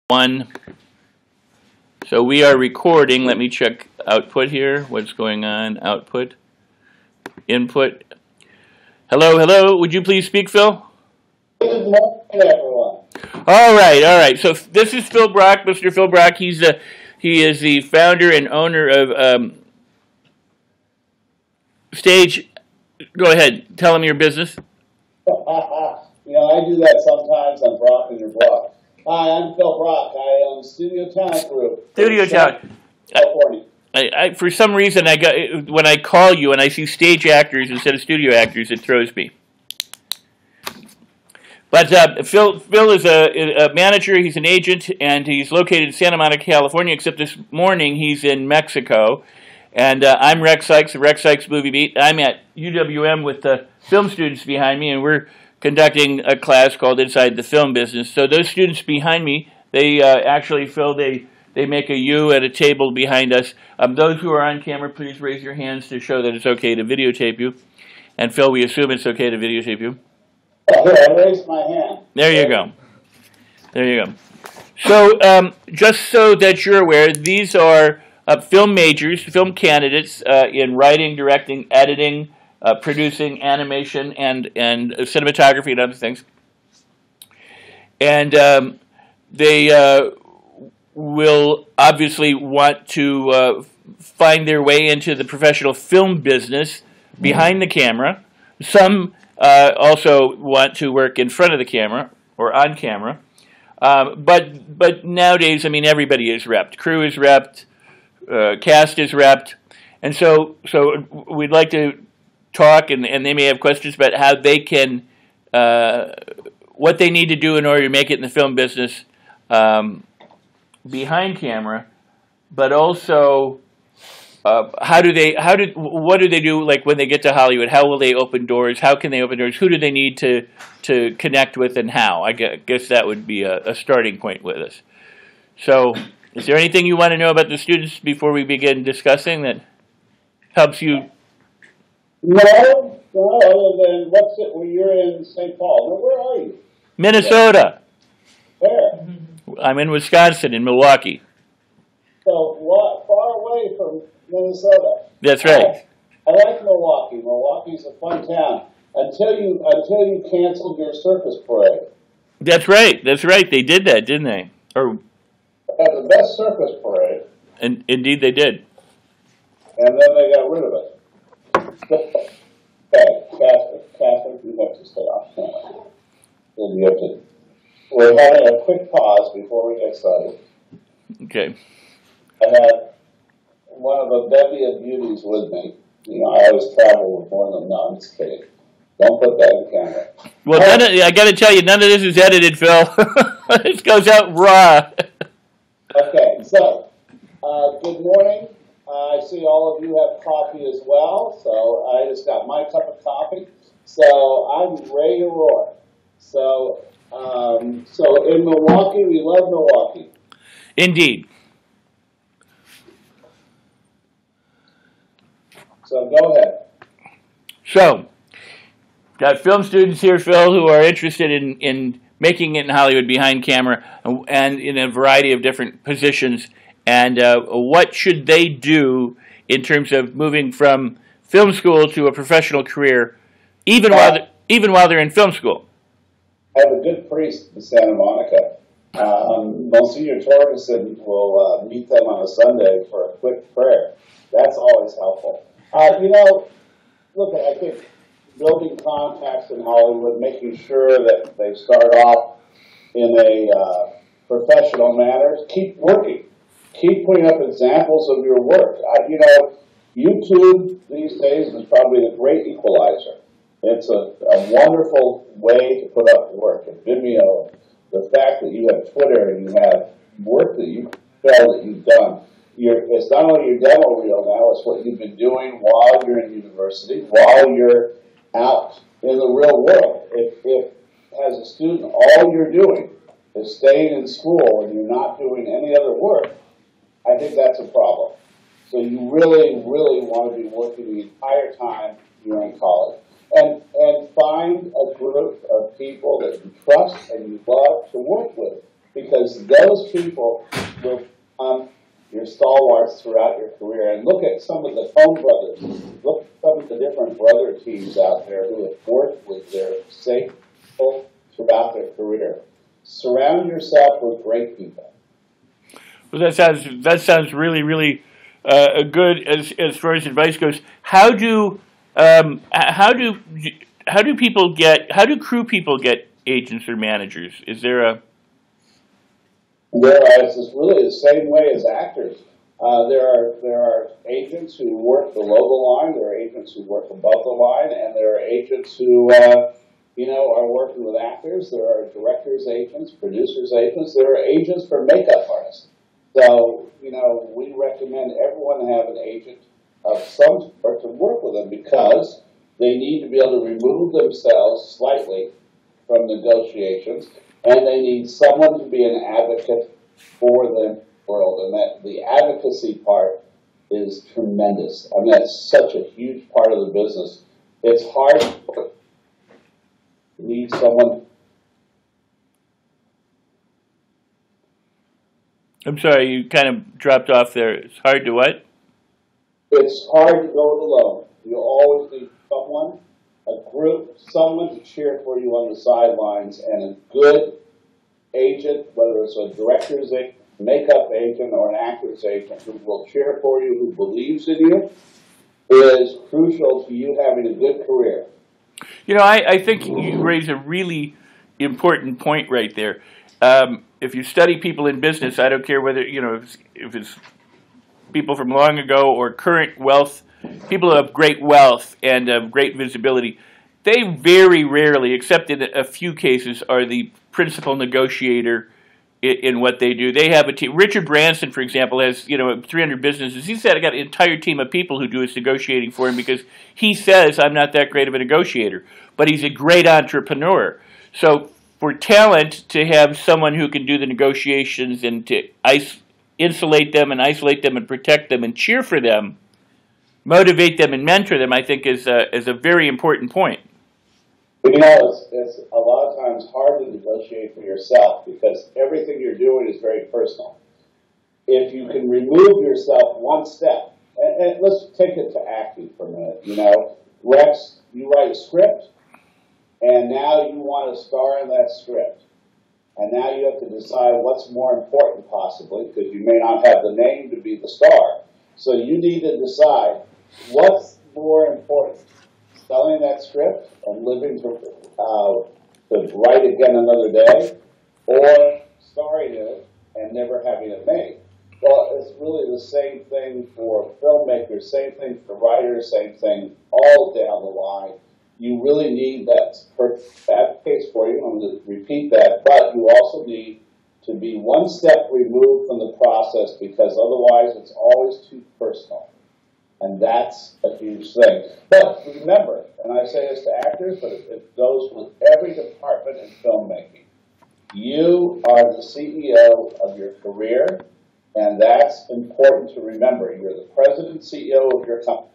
One. So we are recording. Let me check output here. What's going on? Output. Input. Hello, hello. Would you please speak, Phil? Good morning, everyone. All right, all right. So this is Phil Brock, Mr. Phil Brock. He is the founder and owner of Stage. Go ahead. Tell him your business. I do that sometimes on Brock and your Brock. Hi, I'm Phil Brock. I own Studio Town Group. Studio Town. California. For some reason, when I call you and I see stage actors instead of studio actors, it throws me. But Phil is a manager. He's an agent, and he's located in Santa Monica, California. Except this morning, he's in Mexico. And I'm Rex Sikes of Rex Sikes Movie Beat. I'm at UWM with the film students behind me, and we're conducting a class called Inside the Film Business. So those students behind me, they actually, Phil, they make a U at a table behind us. Those who are on camera, please raise your hands to show that it's okay to videotape you. And Phil, we assume it's okay to videotape you. I raised my hand. There you go. There you go. So just so that you're aware, these are film majors, film candidates in writing, directing, editing, producing, animation, and cinematography and other things. And they will obviously want to find their way into the professional film business behind the camera. Some also want to work in front of the camera or on camera. But nowadays, I mean, everybody is repped. Crew is repped. Cast is repped. And so we'd like to talk, and they may have questions about how they can, what they need to do in order to make it in the film business behind camera, but also what do they do, like when they get to Hollywood? How will they open doors? How can they open doors? Who do they need to connect with, and how? I guess that would be a starting point with us. So is there anything you want to know about the students before we begin discussing that helps you? No, other than well, you're in St. Paul. Now, where are you? Minnesota. Where? I'm in Wisconsin, in Milwaukee. So far away from Minnesota. That's right. I like Milwaukee. Milwaukee's a fun town until you canceled your circus parade. That's right. That's right. They did that, didn't they? Or They had the best circus parade. and indeed they did. And then they got rid of it. Okay, Catherine, you have to stay off camera. And you have to. We're having a quick pause before we get started. Okay. I had one of the bevy of beauties with me. I always travel with one of them. No, I'm just kidding. Don't put that in camera. Well, I got to tell you, none of this is edited, Phil. This goes out raw. Okay, so good morning. I see all of you have coffee as well, so I just got my cup of coffee. So I'm ready to roar. So in Milwaukee, we love Milwaukee. Indeed. So go ahead. So, got film students here, Phil, who are interested in making it in Hollywood behind camera and in a variety of different positions. And what should they do in terms of moving from film school to a professional career, even while they're in film school? I have a good priest in Santa Monica. Monsignor Torgerson will meet them on a Sunday for a quick prayer. That's always helpful. Look, I think building contacts in Hollywood, making sure that they start off in a professional manner. Keep working. Keep putting up examples of your work. YouTube these days is probably a great equalizer. It's a wonderful way to put up work. And Vimeo, the fact that you have Twitter and you have work that you feel that you've done. It's not only your demo reel now, it's what you've been doing while you're in university, while you're out in the real world. If as a student, all you're doing is staying in school and you're not doing any other work, I think that's a problem. So you really, really want to be working the entire time you're in college. And find a group of people that you trust and you love to work with. because those people will become your stalwarts throughout your career. And look at some of the phone brothers. Look at some of the different brother teams out there who have worked with their safe people throughout their career. Surround yourself with great people. Well, that sounds really, really good as far as advice goes. How do crew people get agents or managers? Is there a It's really the same way as actors. There are agents who work below the line. There are agents who work above the line, and there are agents who are working with actors. There are directors' agents, producers' agents. There are agents for makeup artists. So we recommend everyone have an agent of some sort to work with them because they need to be able to remove themselves slightly from negotiations, and they need someone to be an advocate for the world. And that the advocacy part is tremendous. I mean, that's such a huge part of the business. It's hard to need someone. I'm sorry, you kind of dropped off there. It's hard to what? It's hard to go it alone. You always need someone, a group, someone to cheer for you on the sidelines, and a good agent, whether it's a director's agent, makeup agent, or an actor's agent who will cheer for you, who believes in you, is crucial to you having a good career. I think you raise a really important point right there. If you study people in business, I don't care whether, if it's people from long ago or current wealth, people who have great wealth and great visibility, they very rarely, except in a few cases, are the principal negotiator in what they do. They have a team. Richard Branson, for example, has 300 businesses. He said, I got an entire team of people who do his negotiating for him because he says I'm not that great of a negotiator, but he's a great entrepreneur. So for talent to have someone who can do the negotiations and to insulate them and isolate them and protect them and cheer for them, motivate them and mentor them, I think is a very important point. It's a lot of times hard to negotiate for yourself because everything you're doing is very personal. If you can remove yourself one step, and let's take it to acting for a minute. Rex, you write a script, and now you want to star in that script. And now you have to decide what's more important possibly, because you may not have the name to be the star. So you need to decide what's more important, selling that script and living to write again another day, or starring in it and never having it made. Well, it's really the same thing for filmmakers, same thing for writers, same thing all down the line. You really need that case for you. I'm going to repeat that, but you also need to be one step removed from the process because otherwise it's always too personal. And that's a huge thing. But remember, and I say this to actors, but it goes with every department in filmmaking. You are the CEO of your career, and that's important to remember. You're the president, CEO of your company.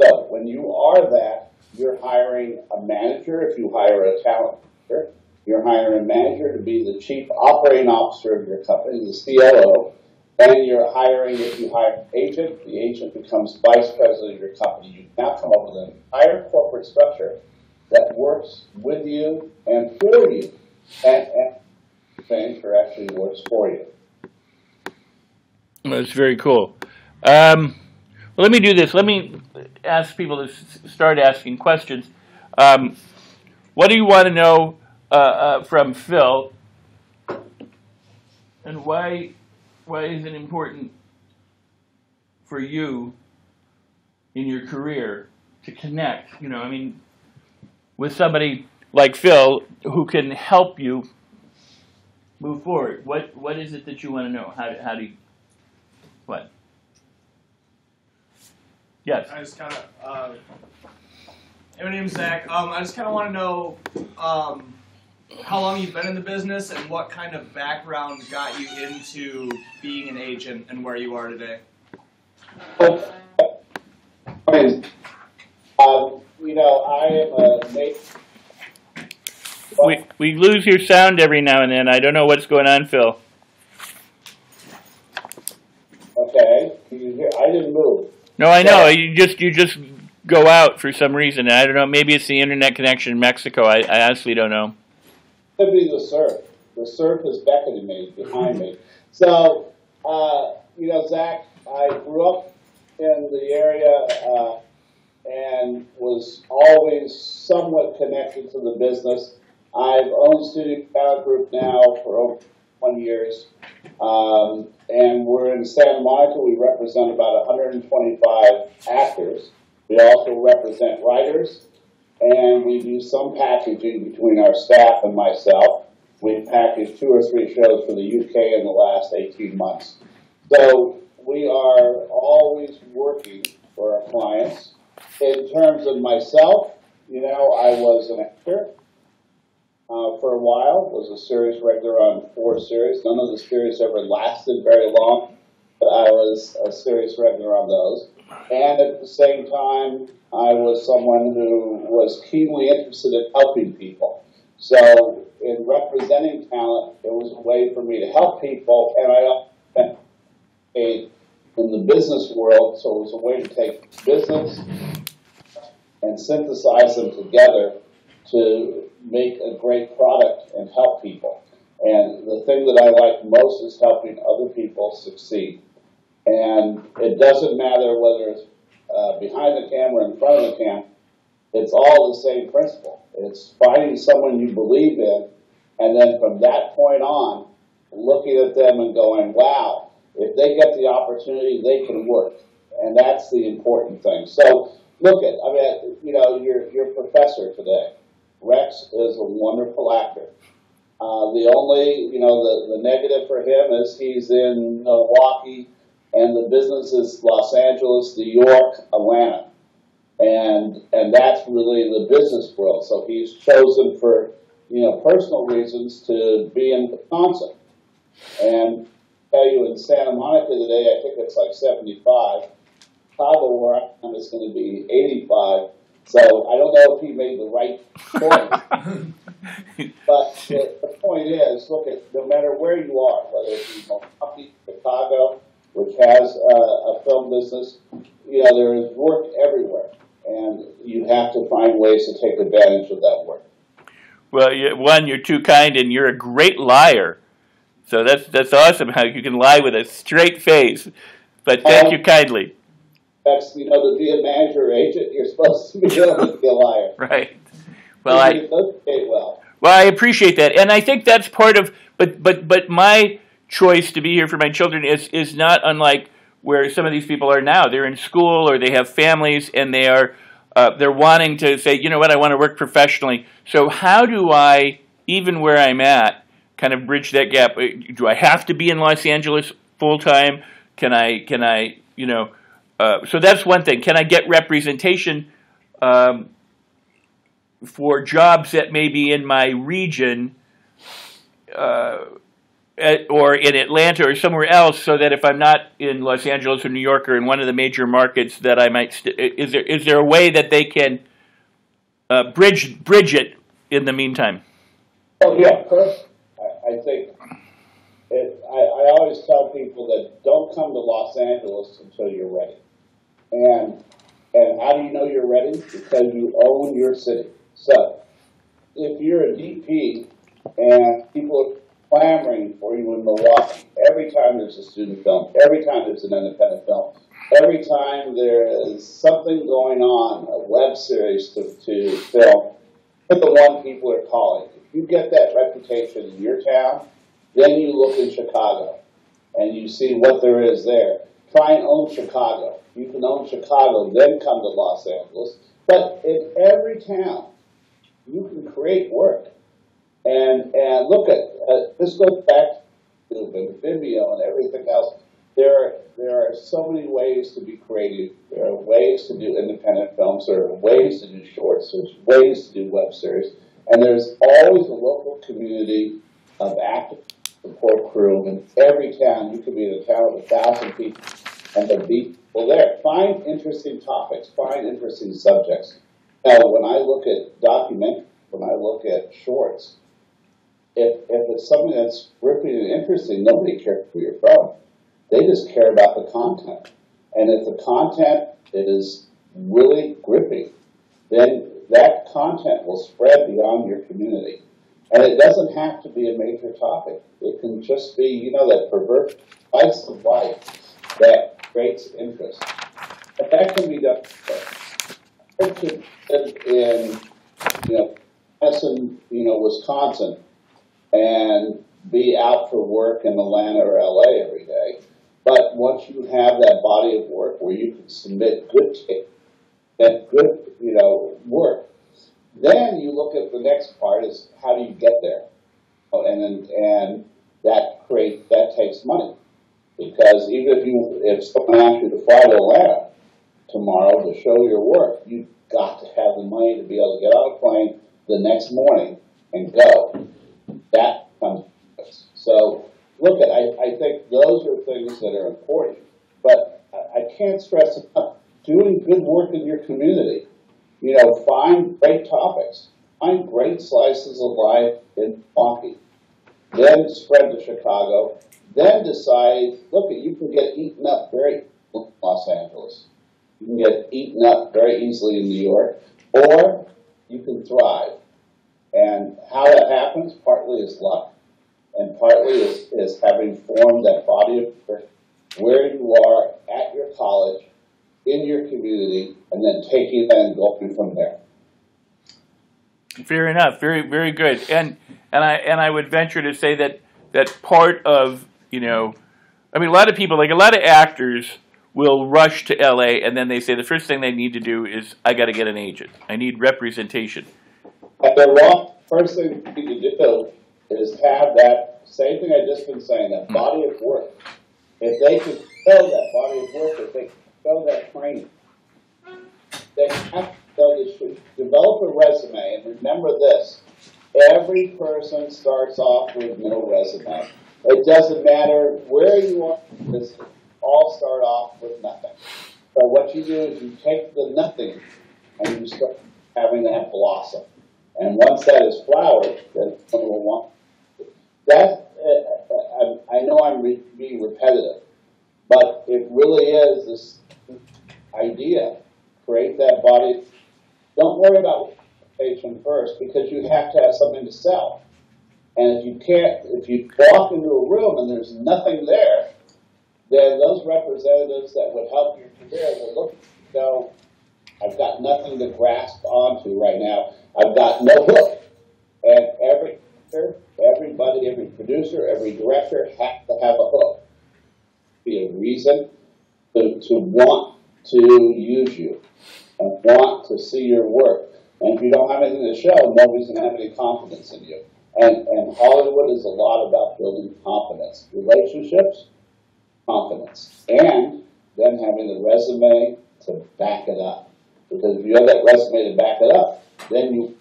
So when you are that, you're hiring a manager if you hire a talent manager. You're hiring a manager to be the chief operating officer of your company, the COO. And you're hiring, if you hire an agent, the agent becomes vice president of your company. You now come up with an entire corporate structure that works with you and for you. And things are actually works for you. That's very cool. Well, let me do this. Let me ask people to start asking questions. What do you want to know from Phil? And why is it important for you in your career to connect, with somebody like Phil who can help you move forward? What is it that you want to know? How do you, what? Yes. I just kind of, hey, my name's Zach. I just kind of want to know how long you've been in the business and what kind of background got you into being an agent and where you are today. I am a native we lose your sound every now and then. I don't know what's going on, Phil. Okay, can you hear? I didn't move. No, I know. You just go out for some reason. I don't know. Maybe it's the internet connection in Mexico. I honestly don't know. It could be the surf. The surf is beckoning me behind me. So, Zach, I grew up in the area and was always somewhat connected to the business. I've owned Studio Talent Group now for over 20 years. And we're in Santa Monica. We represent about 125 actors. We also represent writers, and we do some packaging between our staff and myself. We've packaged 2 or 3 shows for the UK in the last 18 months. So we are always working for our clients. In terms of myself, I was an actor. For a while, was a series regular on 4 series. None of the series ever lasted very long, but I was a series regular on those. And at the same time, I was someone who was keenly interested in helping people. So in representing talent, it was a way for me to help people, and I in the business world, so it was a way to take business and synthesize them together to make a great product and help people. And the thing that I like most is helping other people succeed. And it doesn't matter whether it's behind the camera or in front of the camera, it's all the same principle. It's finding someone you believe in, and then from that point on, looking at them and going, wow, if they get the opportunity, they can work. And that's the important thing. So look at, your professor today. Rex is a wonderful actor. The only, the negative for him is he's in Milwaukee, and the business is Los Angeles, New York, Atlanta. And that's really the business world. So he's chosen for, personal reasons to be in Wisconsin. And I tell you, in Santa Monica today, I think it's like 75. Chicago, where I am, is going to be 85. So I don't know if he made the right choice. But the point is, look at no matter where you are, whether it's Milwaukee, Chicago, which has a film business, there is work everywhere, and you have to find ways to take advantage of that work. Well, one, you're too kind, and you're a great liar. So that's awesome how you can lie with a straight face. But thank you kindly. That's, to be a manager or agent, you're supposed to be able to be a liar. Right. Well, Well, I appreciate that, and I think that's part of. But my choice to be here for my children is not unlike where some of these people are now. They're in school or they have families, and they're wanting to say, you know what, I want to work professionally. So how do I, even where I'm at, kind of bridge that gap? Do I have to be in Los Angeles full time? Can I? So that's one thing. Can I get representation for jobs that may be in my region or in Atlanta or somewhere else, so that if I'm not in Los Angeles or New York or in one of the major markets, that I might is there a way that they can bridge it in the meantime? Oh yeah, first I think I always tell people that don't come to Los Angeles until you're ready. And how do you know you're ready? Because you own your city. So if you're a DP and people are clamoring for you in Milwaukee, every time there's a student film, every time there's an independent film, every time there is something going on, a web series to film, but the one people are calling. If you get that reputation in your town, then you look in Chicago and you see what there is there. Try and own Chicago. You can own Chicago, then come to Los Angeles. But in every town, you can create work. And look at, this goes back to Vimeo and everything else. There are so many ways to be creative. There are ways to do independent films. There are ways to do shorts. There's ways to do web series. And there's always a local community of active support crew in every town. You could be in a town of 1,000 people and there'll be people there. Find interesting topics. Find interesting subjects. Now, when I look at when I look at shorts. If it's something that's gripping and interesting, nobody cares where you're from. They just care about the content. And if the content it is really gripping, then that content will spread beyond your community. And it doesn't have to be a major topic. It can just be, you know, that perverse slice of life that creates interest. But that can be done. I could live in, you know, Madison, you know, Wisconsin, and be out for work in Atlanta or LA every day. But once you have that body of work where you can submit good tape, that good, you know, work, then you look at the next part is how do you get there? And that takes money. Because even if someone asks you to fly to Atlanta tomorrow to show your work, you've got to have the money to be able to get on a plane the next morning and go. That comes first. So look, I think those are things that are important. But I can't stress enough, doing good work in your community. You know, find great topics. Find great slices of life in Milwaukee. Then spread to Chicago. Then decide, look, you can get eaten up very in Los Angeles. You can get eaten up very easily in New York. Or you can thrive. And how that happens, partly is luck, and partly is having formed that body of work where you are at your college, in your community, and then taking that and going from there. Fair enough. Very, very good. And I would venture to say that part of, you know, I mean, a lot of people, like a lot of actors will rush to LA and then they say the first thing they need to do is, I got to get an agent. I need representation. And the wrong first thing you need to do is have that same thing I've just been saying, that body of work. If they can show that body of work, if they can show that training, they have to develop a resume. And remember this, every person starts off with no resume. It doesn't matter where you are, because all start off with nothing. So what you do is you take the nothing and you start having that blossom. And once that is flowered, then someone will want that. I know I'm being repetitive, but it really is this idea. Create that body. Don't worry about representation first, because you have to have something to sell. And if you walk into a room and there's nothing there, then those representatives that would help your career will look and go, I've got nothing to grasp onto right now. I've got no hook. And everybody, every producer, every director has to have a hook. Be a reason to want to use you and want to see your work. And if you don't have anything to show, nobody's going to have any confidence in you. And Hollywood is a lot about building confidence. Relationships, confidence. And then having the resume to back it up. Because if you have that resume to back it up, then you...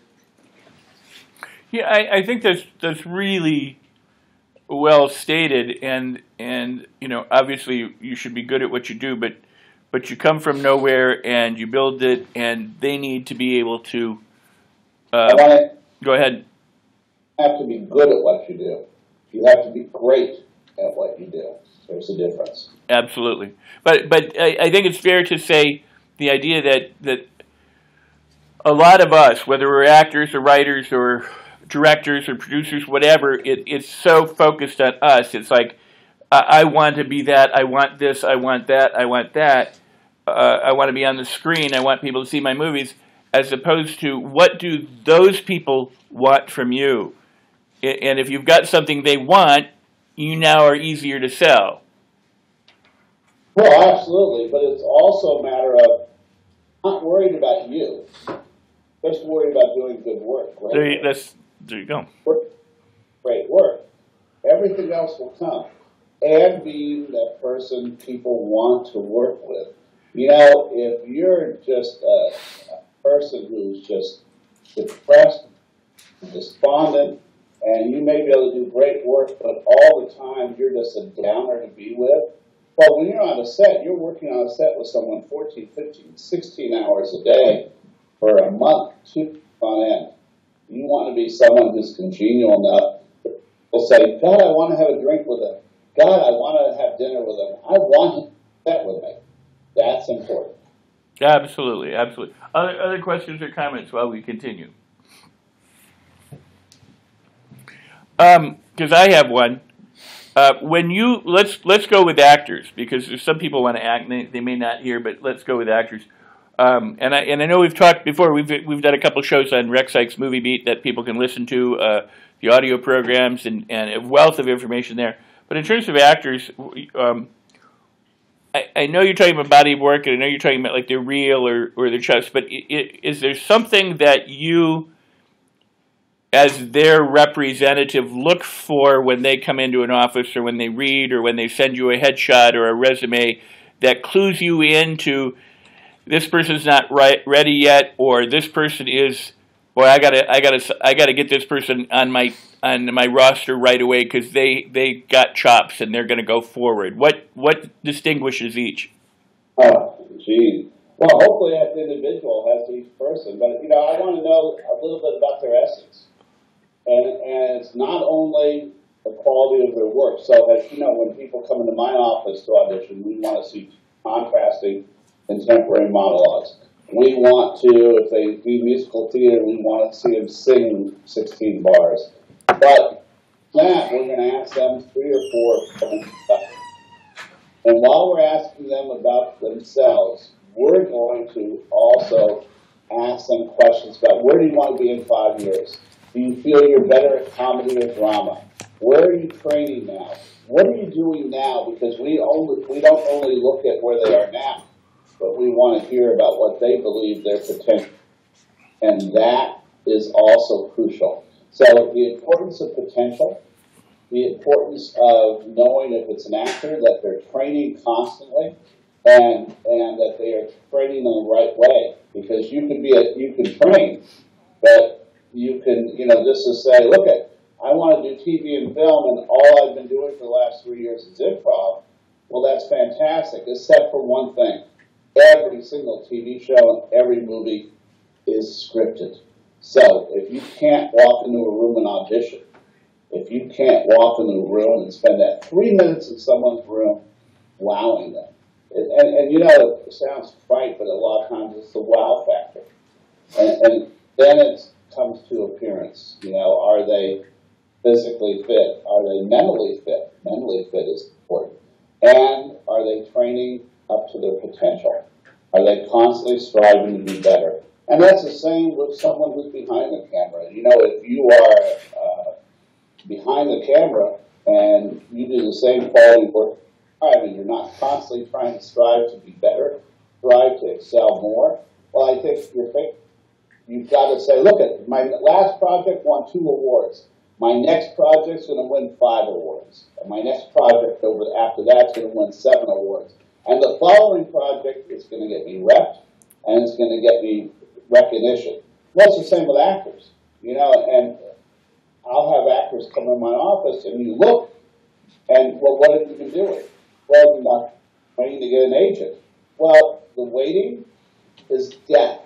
Yeah, I think that's really well stated, and you know, obviously you should be good at what you do, but you come from nowhere and you build it, and they need to be able to. Go ahead. You have to be good at what you do. You have to be great at what you do. There's a difference. Absolutely, but I think it's fair to say the idea that a lot of us, whether we're actors or writers or directors or producers, whatever, it's so focused on us. It's like, I want to be that, I want this, I want that, I want that. I want to be on the screen, I want people to see my movies, as opposed to what do those people want from you? And if you've got something they want, you now are easier to sell. Well, absolutely, but it's also a matter of not worried about you, just worried about doing good work. Right? There you go. Great work. Everything else will come. And being that person people want to work with. You know, if you're just a person who's just depressed, despondent, and you may be able to do great work, but all the time you're just a downer to be with, well, when you're on a set, you're working on a set with someone 14, 15, 16 hours a day for a month, 2 on end. You want to be someone who's congenial enough. Will say, God, I want to have a drink with him. God, I want to have dinner with him. I want him to bet with me. That's important. Absolutely, absolutely. Other questions or comments while we continue? Because I have one. When you let's go with actors, because there's some people want to act, they may not hear, but let's go with actors. And I know we've talked before. We've done a couple shows on Sikes Movie Beat that people can listen to, the audio programs and a wealth of information there. But in terms of actors, I know you're talking about body of work, and I know you're talking about like their reel or their chest. But is there something that you, as their representative, look for when they come into an office, or when they read, or when they send you a headshot or a resume, that clues you into this person's not ready yet, or this person is, boy, I gotta get this person on my roster right away because they got chops and they're going to go forward. What distinguishes each? Oh, geez. Well, hopefully that individual has to each person, but I want to know a little bit about their essence, and it's not only the quality of their work. So, as you know, when people come into my office to audition, we want to see contrasting contemporary monologues. We want to, if they do musical theater, we want to see them sing 16 bars. But that, we're going to ask them 3 or 4 questions. And while we're asking them about themselves, we're going to also ask them questions about where do you want to be in 5 years? Do you feel you're better at comedy or drama? Where are you training now? What are you doing now? Because we don't only look at where they are now, but we want to hear about what they believe their potential. And that is also crucial. So the importance of potential, the importance of knowing if it's an actor, that they're training constantly, and that they are training in the right way. Because you can train, but you can, just to say, look I want to do TV and film, and all I've been doing for the last 3 years is improv. Well, that's fantastic, except for one thing. Every single TV show and every movie is scripted. So if you can't walk into a room and audition, if you can't walk into a room and spend that 3 minutes in someone's room wowing them, and it sounds trite, but a lot of times it's the wow factor. And then it comes to appearance. Are they physically fit? Are they mentally fit? Mentally fit is important. And are they training up to their potential? Are they constantly striving to be better? And that's the same with someone who's behind the camera. If you are behind the camera and you do the same quality work, you're not constantly trying to strive to be better, strive to excel more. Well, I think you've got to say, look, my last project won 2 awards. My next project's going to win 5 awards. And my next project after that's going to win 7 awards. And the following project is going to get me rep, and it's going to get me recognition. Well, it's the same with actors, and I'll have actors come in my office, and you look, and, well, what have you been doing? Well, you're not waiting to get an agent. Well, the waiting is death.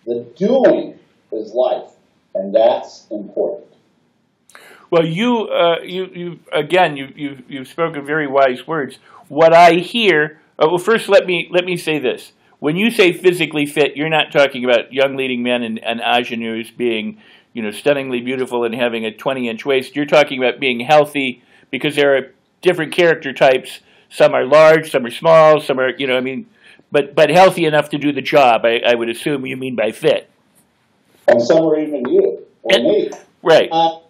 The doing is life, and that's important. Well, you've spoken very wise words. What I hear, well, first let me say this: when you say physically fit, you're not talking about young leading men and ingenues being, stunningly beautiful and having a 20-inch waist. You're talking about being healthy, because there are different character types. Some are large, some are small, some are, but healthy enough to do the job. I would assume you mean by fit. And some are even you or me. Right. And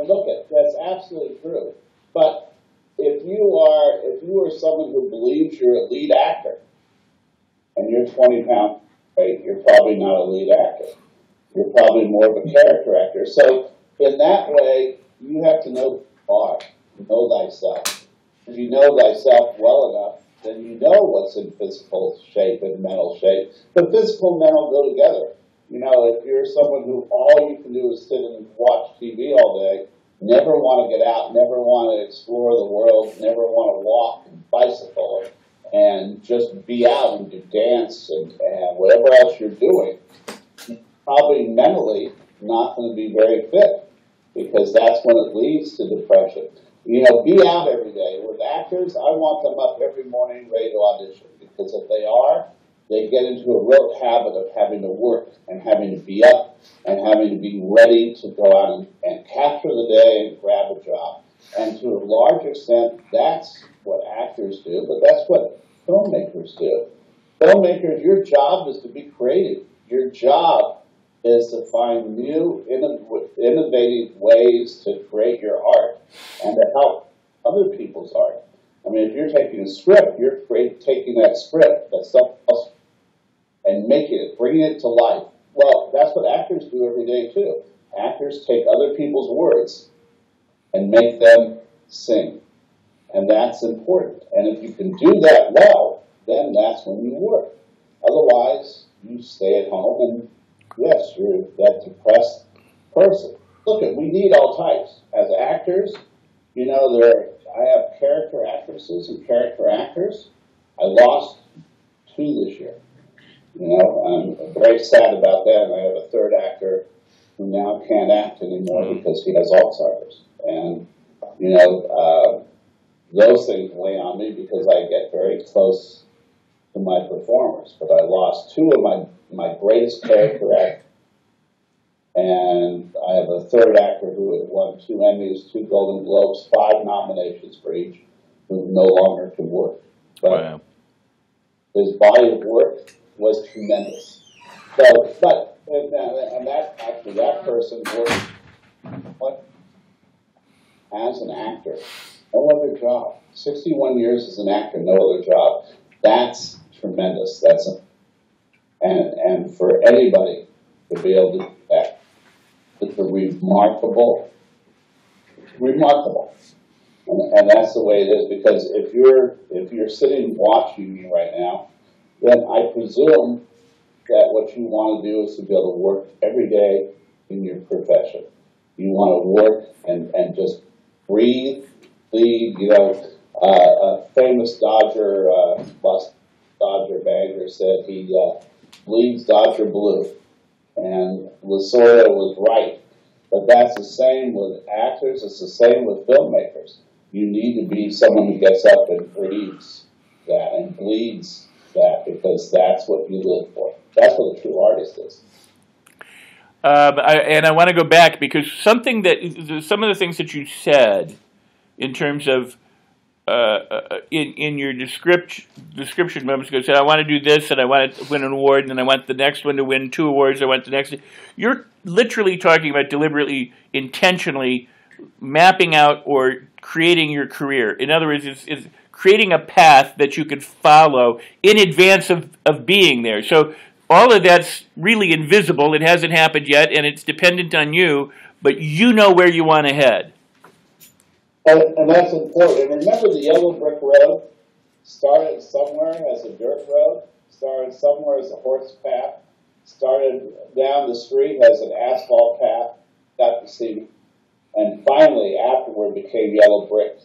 look that's absolutely true. But if you are someone who believes you're a lead actor and you're 20 pounds weight, you're probably not a lead actor. You're probably more of a character actor. So in that way, you have to know thyself. If you know thyself well enough, then you know what's in physical shape and mental shape. But physical and mental go together. If you're someone who all you can do is sit and watch TV all day, never want to get out, never want to explore the world, never want to walk and bicycle and just be out and do dance and whatever else you're doing, probably mentally every day. With actors, I want them up every morning ready to audition, because if they are, they get into a real habit of having to work and having to be up and having to be ready to go out and capture the day and grab a job. And to a large extent, that's what actors do, but that's what filmmakers do. Filmmakers, your job is to be creative. Your job is to find new, innovative ways to create your art and to help other people's art. I mean, if you're taking a script, you're taking that script, that stuff else, and making it, bringing it to life. Well, that's what actors do every day, too. Actors take other people's words and make them sing. And that's important. And if you can do that well, then that's when you work. Otherwise, you stay at home and, yes, you're that depressed person. Look, we need all types. As actors, you know, I have character actresses and character actors. I lost 2 this year. You know, I'm very sad about that. And I have a third actor who now can't act anymore because he has Alzheimer's. And, you know, those things weigh on me because I get very close to my performers. But I lost 2 of my greatest character actors. And I have a third actor who had won 2 Emmys, 2 Golden Globes, 5 nominations for each, who no longer can work. But wow. His body of work was tremendous. So, but and that person worked as an actor, no other job. 61 years as an actor, no other job. That's tremendous. And for anybody to be able to do that, it's remarkable. And that's the way it is, because if you're sitting watching me right now, then I presume that what you want to do is to be able to work every day in your profession. You want to work and just breathe, lead. You know, a famous Dodger bagger said he bleeds Dodger blue. And Lasoya was right. But that's the same with actors. It's the same with filmmakers. You need to be someone who gets up and breathes that and bleeds that, because that's what you live for. That's what a true artist is. And I want to go back, because some of the things that you said in terms of in your description moments ago, said, I want to do this, and I want to win an award, and then I want the next one to win 2 awards, I want the next. You're literally talking about deliberately, intentionally mapping out or creating your career. In other words, it's creating a path that you could follow in advance of being there. So all of that's really invisible. It hasn't happened yet, and it's dependent on you, but you know where you want to head. And that's important. And remember, the yellow brick road started somewhere as a dirt road, started somewhere as a horse path, started down the street as an asphalt path, got to see, and finally afterward became yellow brick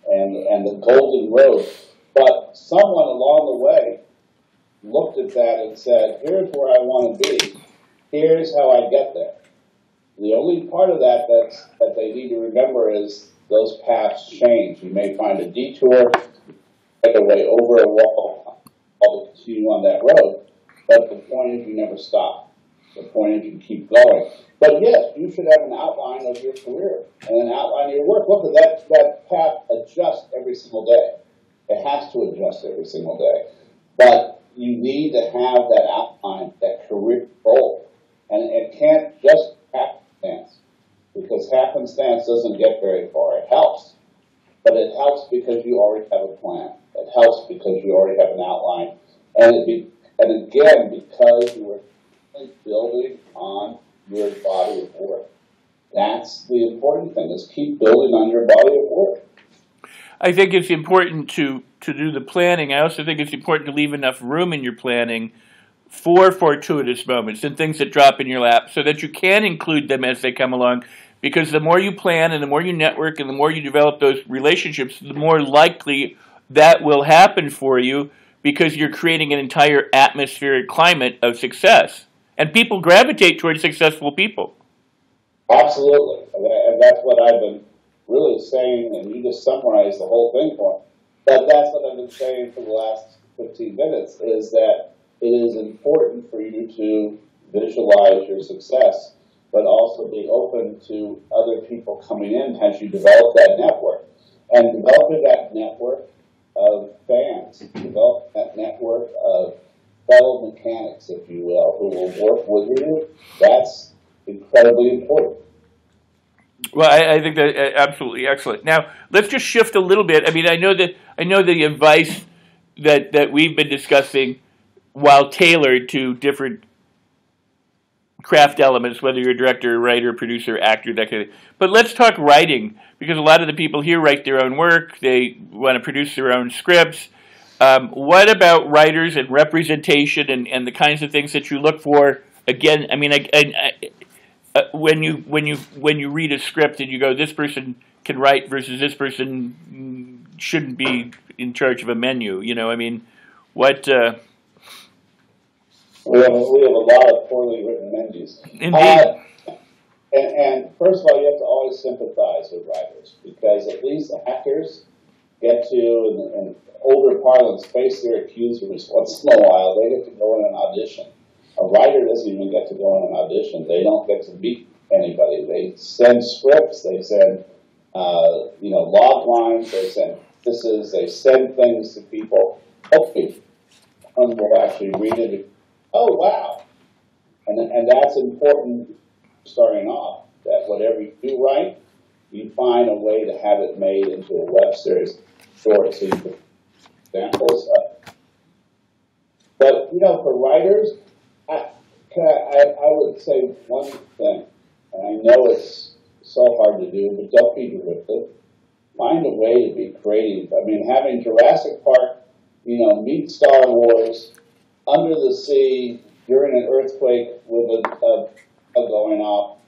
and the golden road. But someone along the way looked at that and said, here's where I want to be. Here's how I get there. The only part of that that they need to remember is those paths change. You may find a detour, take a way over a wall, to continue on that road. But the point is, you never stop. The point is, you keep going. But yes, you should have an outline of your career and an outline of your work. Look, that path adjusts every single day. It has to adjust every single day. But you need to have that outline, that career goal. And it can't just happenstance, because happenstance doesn't get very far. It helps. But it helps because you already have a plan. It helps because you already have an outline. And again, because you are building on your body of work. That's the important thing, is keep building on your body of work. I think it's important to do the planning. I also think it's important to leave enough room in your planning for fortuitous moments and things that drop in your lap, so that you can include them as they come along. Because the more you plan and the more you network and the more you develop those relationships, the more likely that will happen for you, because you're creating an entire atmospheric climate of success. And people gravitate towards successful people. Absolutely. And that's what I've been really saying, and you just summarized the whole thing for me. But that's what I've been saying for the last 15 minutes, is that it is important for you to visualize your success, but also be open to other people coming in as you develop that network. And developing that network of fans, develop that network of fellow mechanics, if you will, who will work with you, that's incredibly important. Well, I think that absolutely excellent. Now, let's just shift a little bit. I mean, I know the advice that we've been discussing, while tailored to different craft elements, whether you're a director, writer, producer, actor, that kind of thing. But let's talk writing, because a lot of the people here write their own work. They want to produce their own scripts. What about writers and representation and the kinds of things that you look for? Again, I mean, when you read a script and you go, this person can write versus this person shouldn't be in charge of a menu. You know, I mean, what? We have a lot of poorly written menus. Indeed. And first of all, you have to always sympathize with writers, because at least actors get to, in older parlance, face their accusers once in a while. They get to go in an audition. A writer doesn't even get to go in an audition. They don't get to meet anybody. They send scripts. They send, log lines. They send they send things to people. Hopefully, one will actually read it. Oh, wow. And that's important starting off, that whatever you do right, you find a way to have it made into a web series short, so you can examples of. But, for writers, I would say one thing, and I know it's so hard to do, but don't be derivative. Find a way to be creative. I mean, having Jurassic Park, meet Star Wars, under the sea, during an earthquake with a going off,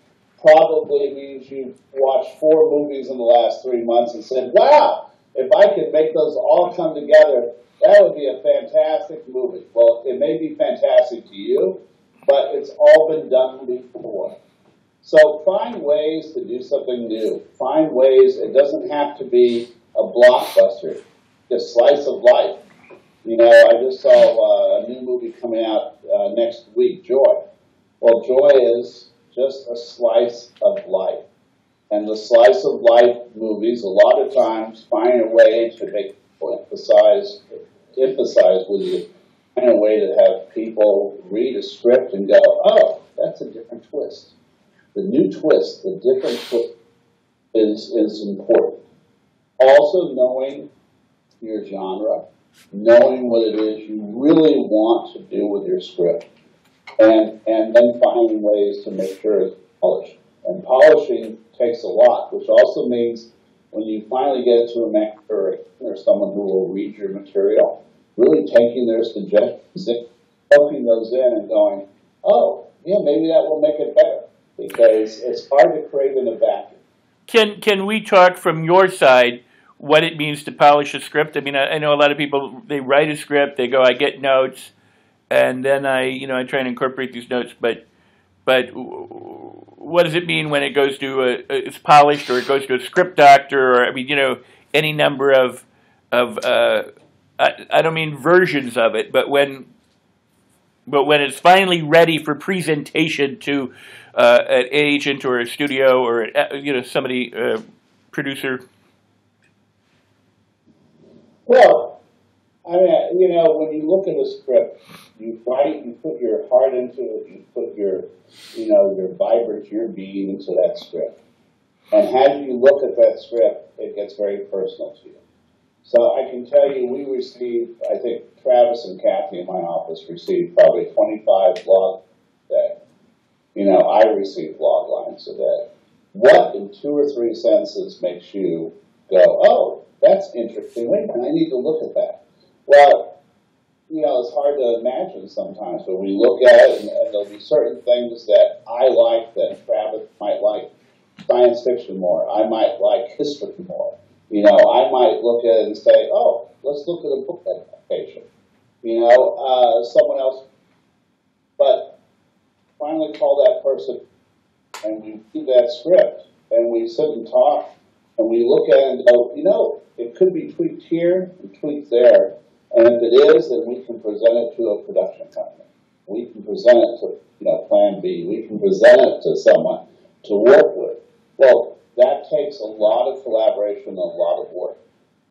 probably means you've watched 4 movies in the last 3 months and said, wow, if I could make those all come together, that would be a fantastic movie. Well, it may be fantastic to you, but it's all been done before. So find ways to do something new. Find ways, it doesn't have to be a blockbuster, just slice of life. I just saw a new movie coming out next week, Joy. Well, Joy is just a slice of life. And the slice of life movies, a lot of times, find a way to make emphasize with you, find a way to have people read a script and go, oh, that's a different twist. The new twist, the different twist is important. Also knowing your genre, knowing what it is you really want to do with your script, and then finding ways to make sure it's polished. And polishing takes a lot, which also means when you finally get it to an actor or someone who will read your material, really taking their suggestions, poking those in and going, oh, yeah, maybe that will make it better, because it's hard to create in a vacuum. Can we talk from your side what it means to polish a script? I mean, I know a lot of people, they write a script, they go, I get notes, and then I try and incorporate these notes, but what does it mean when it goes to it's polished, or it goes to a script doctor, or, I mean, any number of I don't mean versions of it, but when it's finally ready for presentation to an agent or a studio or somebody, producer? Well, I mean, when you look at a script, you write, you put your heart into it, you put your vibrance, your being into that script. And as you look at that script, it gets very personal to you. So I can tell you, we received, I think Travis and Kathy in my office received probably 25 log a day. I received log lines a day. What in 2 or 3 sentences makes you go, oh, that's interesting. Wait a minute, I need to look at that. Well, it's hard to imagine sometimes, but we look at it, and there'll be certain things that I like that Travis might like science fiction more. I might like history more. I might look at it and say, oh, let's look at a book adaptation. Someone else. But finally call that person, and we do that script, and we sit and talk, And we look at it and go, it could be tweaked here and tweaked there. And if it is, then we can present it to a production company. We can present it to, Plan B. We can present it to someone to work with. Well, that takes a lot of collaboration and a lot of work.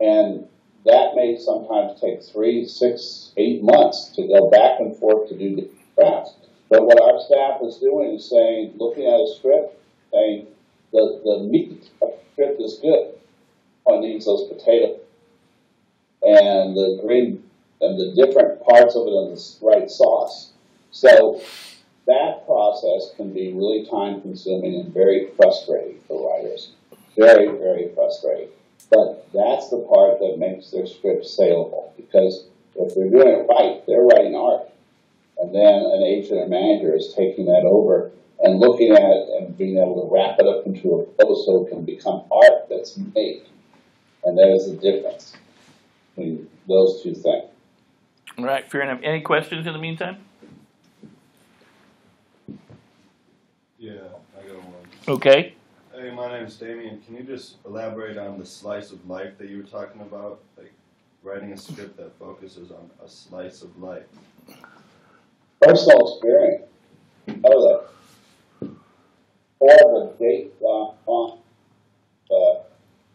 And that may sometimes take 3, 6, 8 months to go back and forth to do the drafts. But what our staff is doing is saying, looking at a script, saying, the meat of the script is good. It needs those potatoes and the green and the different parts of it in the right sauce. So that process can be really time-consuming and very frustrating for writers. Very, very frustrating. But that's the part that makes their script saleable, because if they're doing it right, they're writing art. And then an agent or manager is taking that over and looking at it and being able to wrap it up into a prose so it can become art that's made. And that is the difference between those two things. All right, fair enough. Any questions in the meantime? Yeah, I got one. Okay. Hey, my name's Damien. Can you just elaborate on the slice of life that you were talking about? Like writing a script that focuses on a slice of life. Personal experience. Oh, that horrible date gone on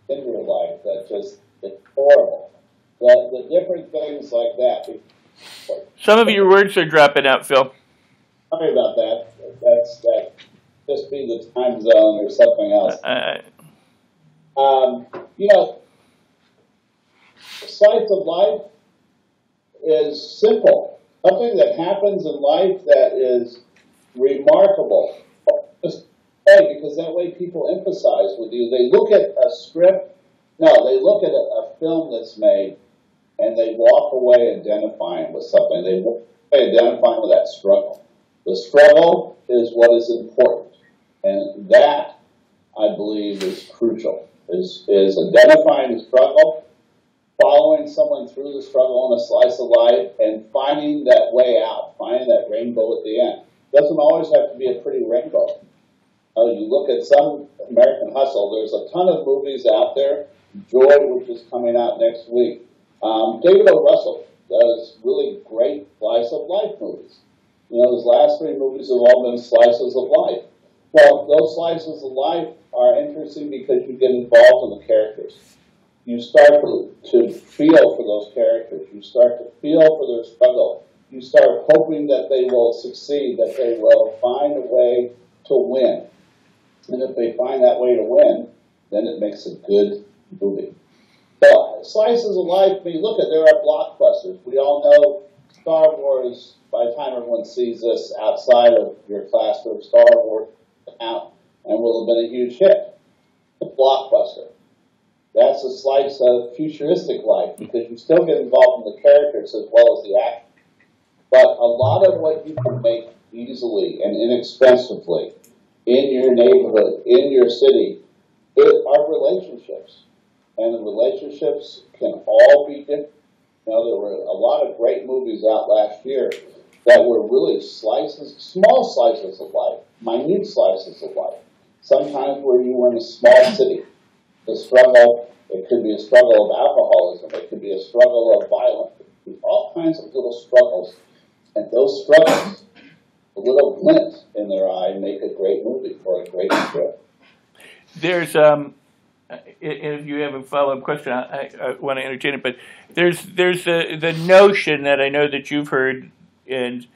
in your life that just, it's horrible. The different things like that. Some of your words are dropping out, Phil. Sorry about that. That just be the time zone or something else. The slice of life is simple. Something that happens in life that is remarkable. Just because that way people emphasize with you. They look at a script. No, they look at a film that's made, and they walk away identifying with something. They walk away identifying with that struggle. The struggle is what is important. And that, I believe, is crucial, is identifying the struggle, following someone through the struggle on a slice of life, and finding that way out, finding that rainbow at the end. It doesn't always have to be a pretty rainbow. You look at some American Hustle, there's a ton of movies out there. Joy, which is coming out next week. David O. Russell does really great slice of life movies. His last 3 movies have all been slices of life. Well, those slices of life are interesting because you get involved in the characters. You start to feel for those characters. You start to feel for their struggle. You start hoping that they will succeed, that they will find a way to win. And if they find that way to win, then it makes a good movie. But slices of life, look at, there are blockbusters. We all know Star Wars, by the time everyone sees this outside of your classroom, Star Wars out and will have been a huge hit. A blockbuster. That's a slice of futuristic life because you still get involved in the characters as well as the action. But a lot of what you can make easily and inexpensively in your neighborhood, in your city, are relationships. And the relationships can all be different. There were a lot of great movies out last year that were really slices, small slices of life, minute slices of life. Sometimes where you were in a small city, the struggle, it could be a struggle of alcoholism, it could be a struggle of violence, it could be all kinds of little struggles. And those struggles, a little glint in their eye, make a great movie or a great script. There's, if you have a follow-up question, I want to entertain it, but there's the notion that I know that you've heard, and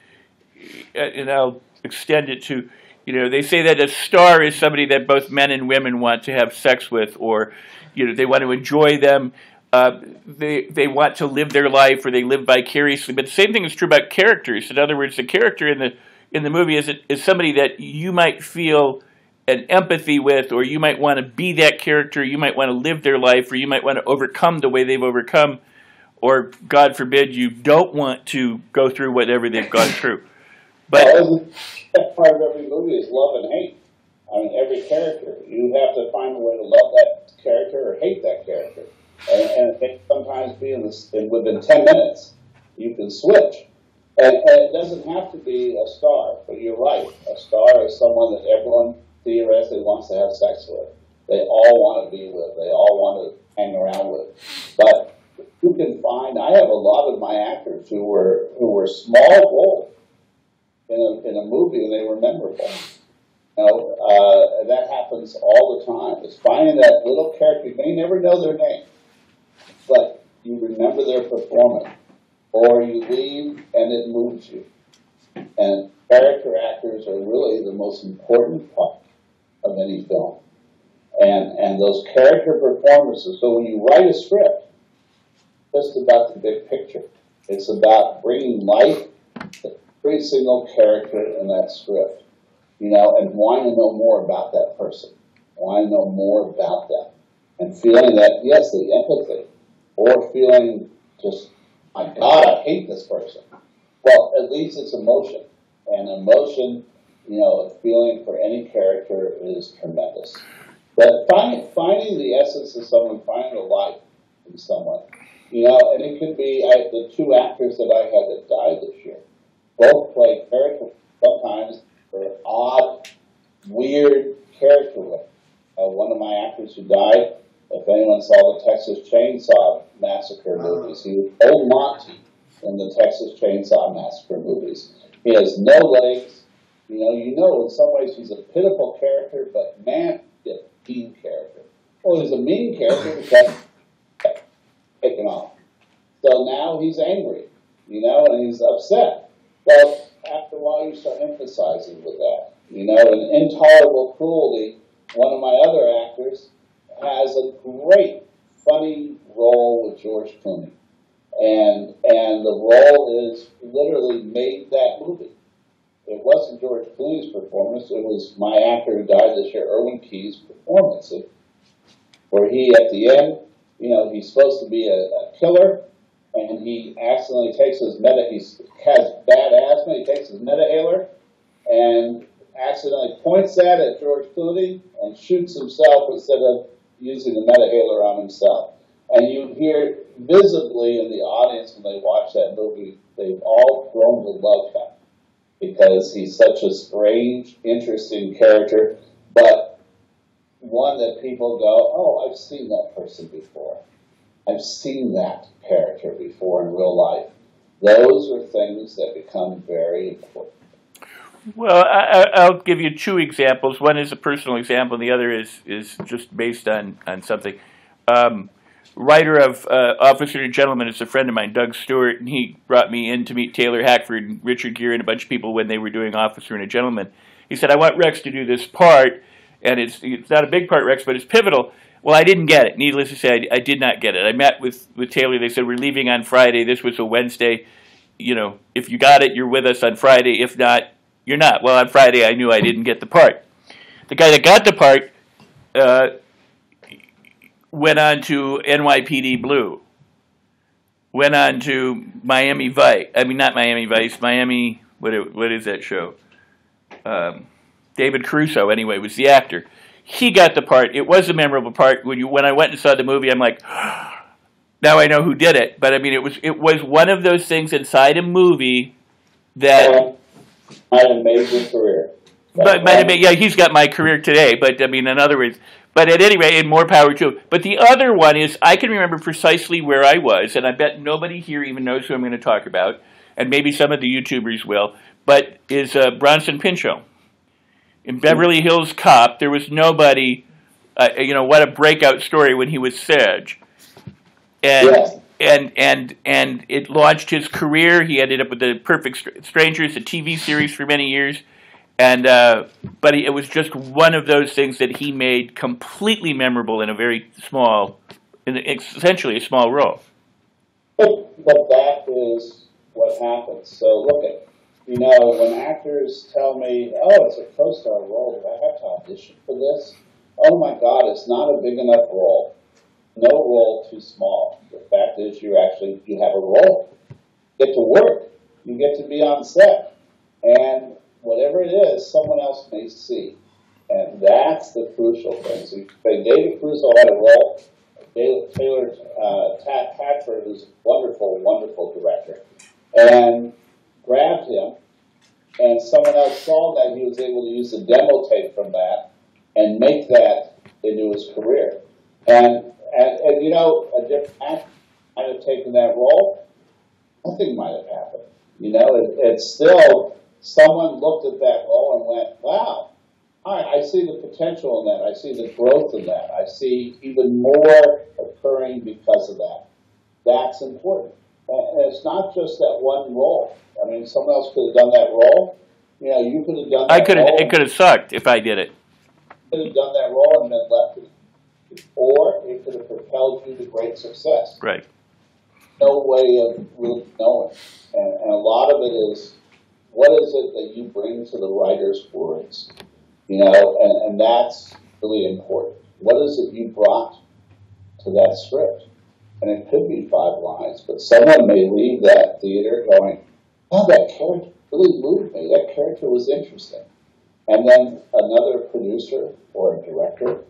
I'll extend it to, they say that a star is somebody that both men and women want to have sex with, or, they want to enjoy them. They want to live their life, or they live vicariously. But the same thing is true about characters. In other words, the character in the movie is somebody that you might feel an empathy with, or you might want to be that character. You might want to live their life, or you might want to overcome the way they've overcome, or God forbid, you don't want to go through whatever they've gone through. But that part of every movie is love and hate. Every character, you have to find a way to love that character or hate that character. And it can sometimes be within 10 minutes, you can switch. And it doesn't have to be a star, but you're right. A star is someone that everyone theoretically wants to have sex with. they all want to be with, they all want to hang around with. But you can find, I have a lot of my actors who were small roles in a movie and they were memorable. You know, that happens all the time. It's finding that little character. You may never know their name, but you remember their performance, or you leave and it moves you. And character actors are really the most important part of any film. And those character performances. So when you write a script, it's just about the big picture. It's about bringing life to every single character in that script. You know, and wanting to know more about that person, wanting to know more about them, and feeling that, yes, the empathy, or feeling just, my God, I hate this person. Well, at least it's emotion, and emotion, you know, feeling for any character is tremendous. But finding the essence of someone, finding the life in someone, you know, and it could be the two actors that I had that died this year, both play characters sometimes. For odd, weird character work. One of my actors who died, if anyone saw the Texas Chainsaw Massacre movies, he was old Monty in the Texas Chainsaw Massacre movies. He has no legs. You know, in some ways he's a pitiful character, but man, he's a mean character. Well, he's a mean character because he's taken off. So now he's angry, you know, and he's upset. Well, after a while, you start emphasizing with that. You know, in Intolerable Cruelty, one of my other actors has a great, funny role with George Clooney. And the role is literally made that movie. It wasn't George Clooney's performance. It was my actor who died this year, Irwin Key's performance, where he, at the end, you know, he's supposed to be a killer, and he accidentally takes his he has bad asthma, he takes his Medihaler, and accidentally points that at George Clooney and shoots himself instead of using the Medihaler on himself. And you hear visibly in the audience when they watch that movie, they've all grown to love him because he's such a strange, interesting character, but one that people go, oh, I've seen that person before. I've seen that character before in real life. Those are things that become very important. Well, I'll give you two examples. One is a personal example, and the other is just based on something. Writer of Officer and Gentleman is a friend of mine, Doug Stewart, and he brought me in to meet Taylor Hackford and Richard Gere and a bunch of people when they were doing Officer and a Gentleman. He said, I want Rex to do this part, and it's not a big part, Rex, but it's pivotal. Well, I didn't get it. Needless to say, I did not get it. I met with Taylor. They said, we're leaving on Friday. This was a Wednesday. You know, if you got it, you're with us on Friday. If not, you're not. Well, on Friday, I knew I didn't get the part. The guy that got the part went on to NYPD Blue, went on to Miami Vice. I mean, not Miami Vice, Miami, what is that show? David Caruso, anyway, was the actor. He got the part. It was a memorable part. When I went and saw the movie, I'm like, now I know who did it. But I mean, it was one of those things inside a movie that might have made your career. But might have made, yeah, he's got my career today. But I mean, in other words, but at any rate, and more power to him. But the other one is, I can remember precisely where I was, and I bet nobody here even knows who I'm going to talk about, and maybe some of the YouTubers will. But is Bronson Pinchot. In Beverly Hills Cop, there was nobody, what a breakout story when he was Sedge. And, and it launched his career. He ended up with The Perfect Strangers, a TV series for many years. And but it was just one of those things that he made completely memorable in a very small, essentially a small role. But that is what happens. So look at, when actors tell me, oh, it's a co-star role, do I have to audition for this? Oh my God, it's not a big enough role. No role too small. The fact is you have a role. You get to work. You get to be on set. And whatever it is, someone else may see. And that's the crucial thing. So David Caruso had a role. Taylor Hackford, who's a wonderful, wonderful director, and grabbed him, and someone else saw that he was able to use the demo tape from that and make that into his career. And you know, a different actor might have taken that role, nothing might have happened. You know, it's still, someone looked at that role and went, wow, all right, I see the potential in that. I see the growth in that. I see even more occurring because of that. That's important. And it's not just that one role. I mean, someone else could have done that role. You know, you could have done that role. It could have sucked if I did it. Could have done that role and then left it. Or it could have propelled you to great success. Right. No way of really knowing. And a lot of it is, what is it that you bring to the writer's words? You know, and that's really important. What is it you brought to that script? And it could be 5 lines, but someone may leave that theater going, oh, that character really moved me. That character was interesting. And then another producer or a director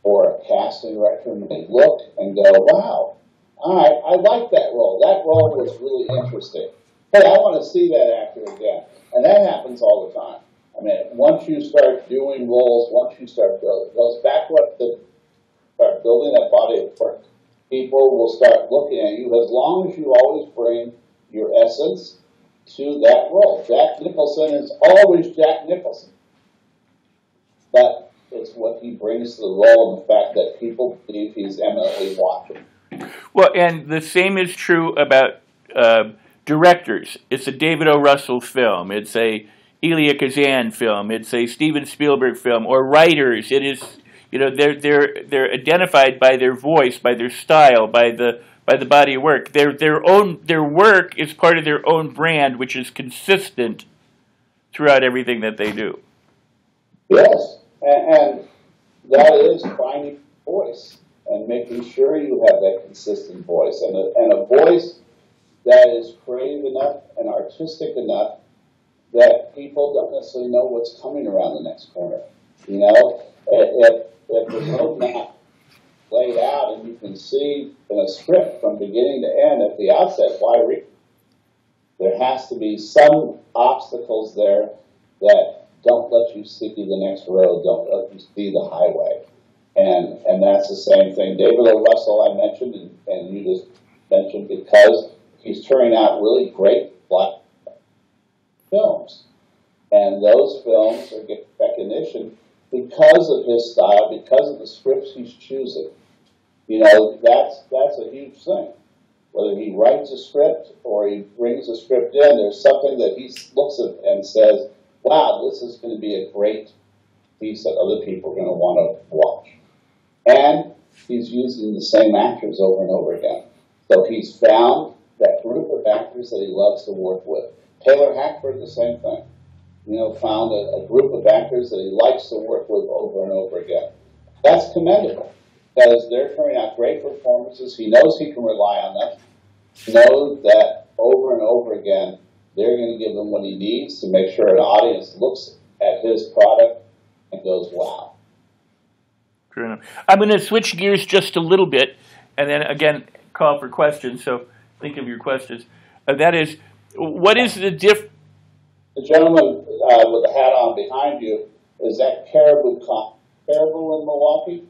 or a casting director may look and go, wow, all right, I like that role. That role was really interesting. Hey, I want to see that actor again. And that happens all the time. I mean, once you start doing roles, once you start building, it goes back to start building that body of work. People will start looking at you as long as you always bring your essence to that role. Jack Nicholson is always Jack Nicholson. But it's what he brings to the role and the fact that people believe he's eminently watching. Well, and the same is true about directors. It's a David O. Russell film. It's a Elia Kazan film. It's a Steven Spielberg film. Or writers. It is, you know, they're identified by their voice, by their style, by the body of work. Their work is part of their own brand, which is consistent throughout everything that they do. Yes, and that is finding voice and making sure you have that consistent voice and a voice that is creative enough and artistic enough that people don't necessarily know what's coming around the next corner. You know, if the roadmap laid out and you can see in a script from beginning to end at the outset why there has to be some obstacles there that don't let you see the next road, don't let you see the highway. And that's the same thing. David O. Russell I mentioned, and you just mentioned, because he's turning out really great black films. And those films are getting recognition because of his style, because of the scripts he's choosing. You know, that's a huge thing. Whether he writes a script or he brings a script in, there's something that he looks at and says, wow, this is going to be a great piece that other people are going to want to watch. And he's using the same actors over and over again. So he's found that group of actors that he loves to work with. Taylor Hackford, the same thing. You know, found a group of actors that he likes to work with over and over again. That's commendable, because they're turning out great performances. He knows he can rely on them. He knows that over and over again, they're going to give him what he needs to make sure an audience looks at his product and goes, wow. True enough. I'm going to switch gears just a little bit, and then again call for questions. So think of your questions. That is, what is the The gentleman with the hat on behind you, is that Caribou in Milwaukee?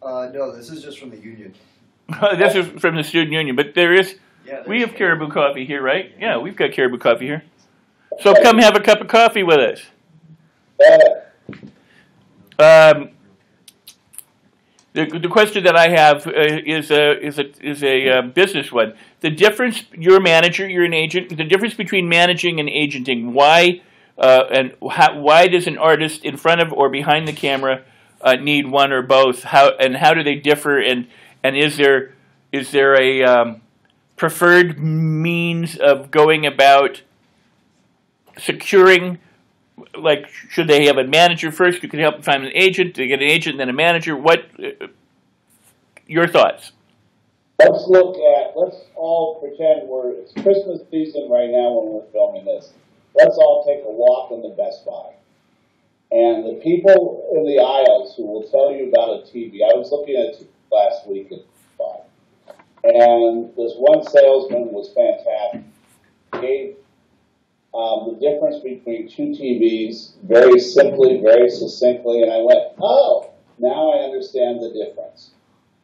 No, this is just from the union. This is from the student union, but we have Caribou coffee here, right? Yeah, we've got Caribou coffee here. So come have a cup of coffee with us. The question that I have is a business one. The difference, you're a manager, you're an agent. The difference between managing and agenting. Why does an artist in front of or behind the camera need one or both? How do they differ? And is there a preferred means of going about securing? Like, should they have a manager first? You can help them find an agent. They get an agent, then a manager. What? Your thoughts? Let's all pretend it's Christmas season right now when we're filming this. Let's all take a walk in the Best Buy. And the people in the aisles who will tell you about a TV, I was looking at it last week at Best Buy. And this one salesman was fantastic. He gave the difference between two TVs very simply, very succinctly, and I went, oh, now I understand the difference.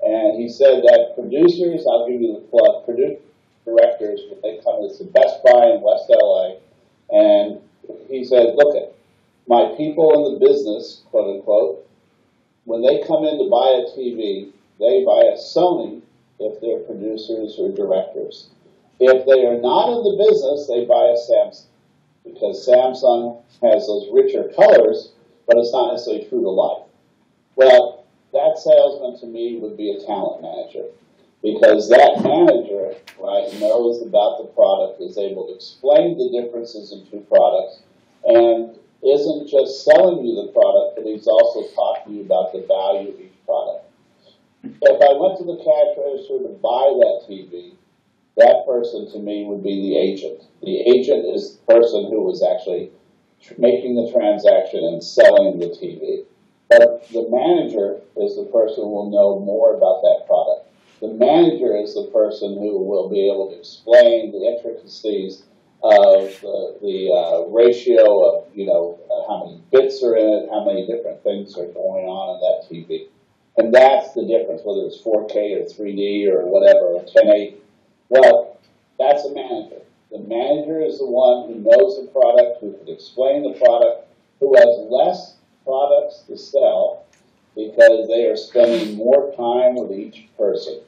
And he said that producers, I'll give you the plug, directors, when they come, it's the Best Buy in West LA, and he said, look at my people in the business, quote unquote, when they come in to buy a TV, they buy a Sony if they're producers or directors. If they are not in the business, they buy a Samsung, because Samsung has those richer colors, but it's not necessarily true to life. Well, that salesman to me would be a talent manager, because that manager, right, knows about the product, is able to explain the differences in two products, and isn't just selling you the product, but he's also talking to you about the value of each product. If I went to the cash register to buy that TV, that person to me would be the agent. The agent is the person who was actually making the transaction and selling the TV. But the manager is the person who will know more about that product. The manager is the person who will be able to explain the intricacies of the ratio of, how many bits are in it, how many different things are going on in that TV. And that's the difference, whether it's 4K or 3D or whatever, or 1080. Well, that's a manager. The manager is the one who knows the product, who can explain the product, who has less products to sell because they are spending more time with each person.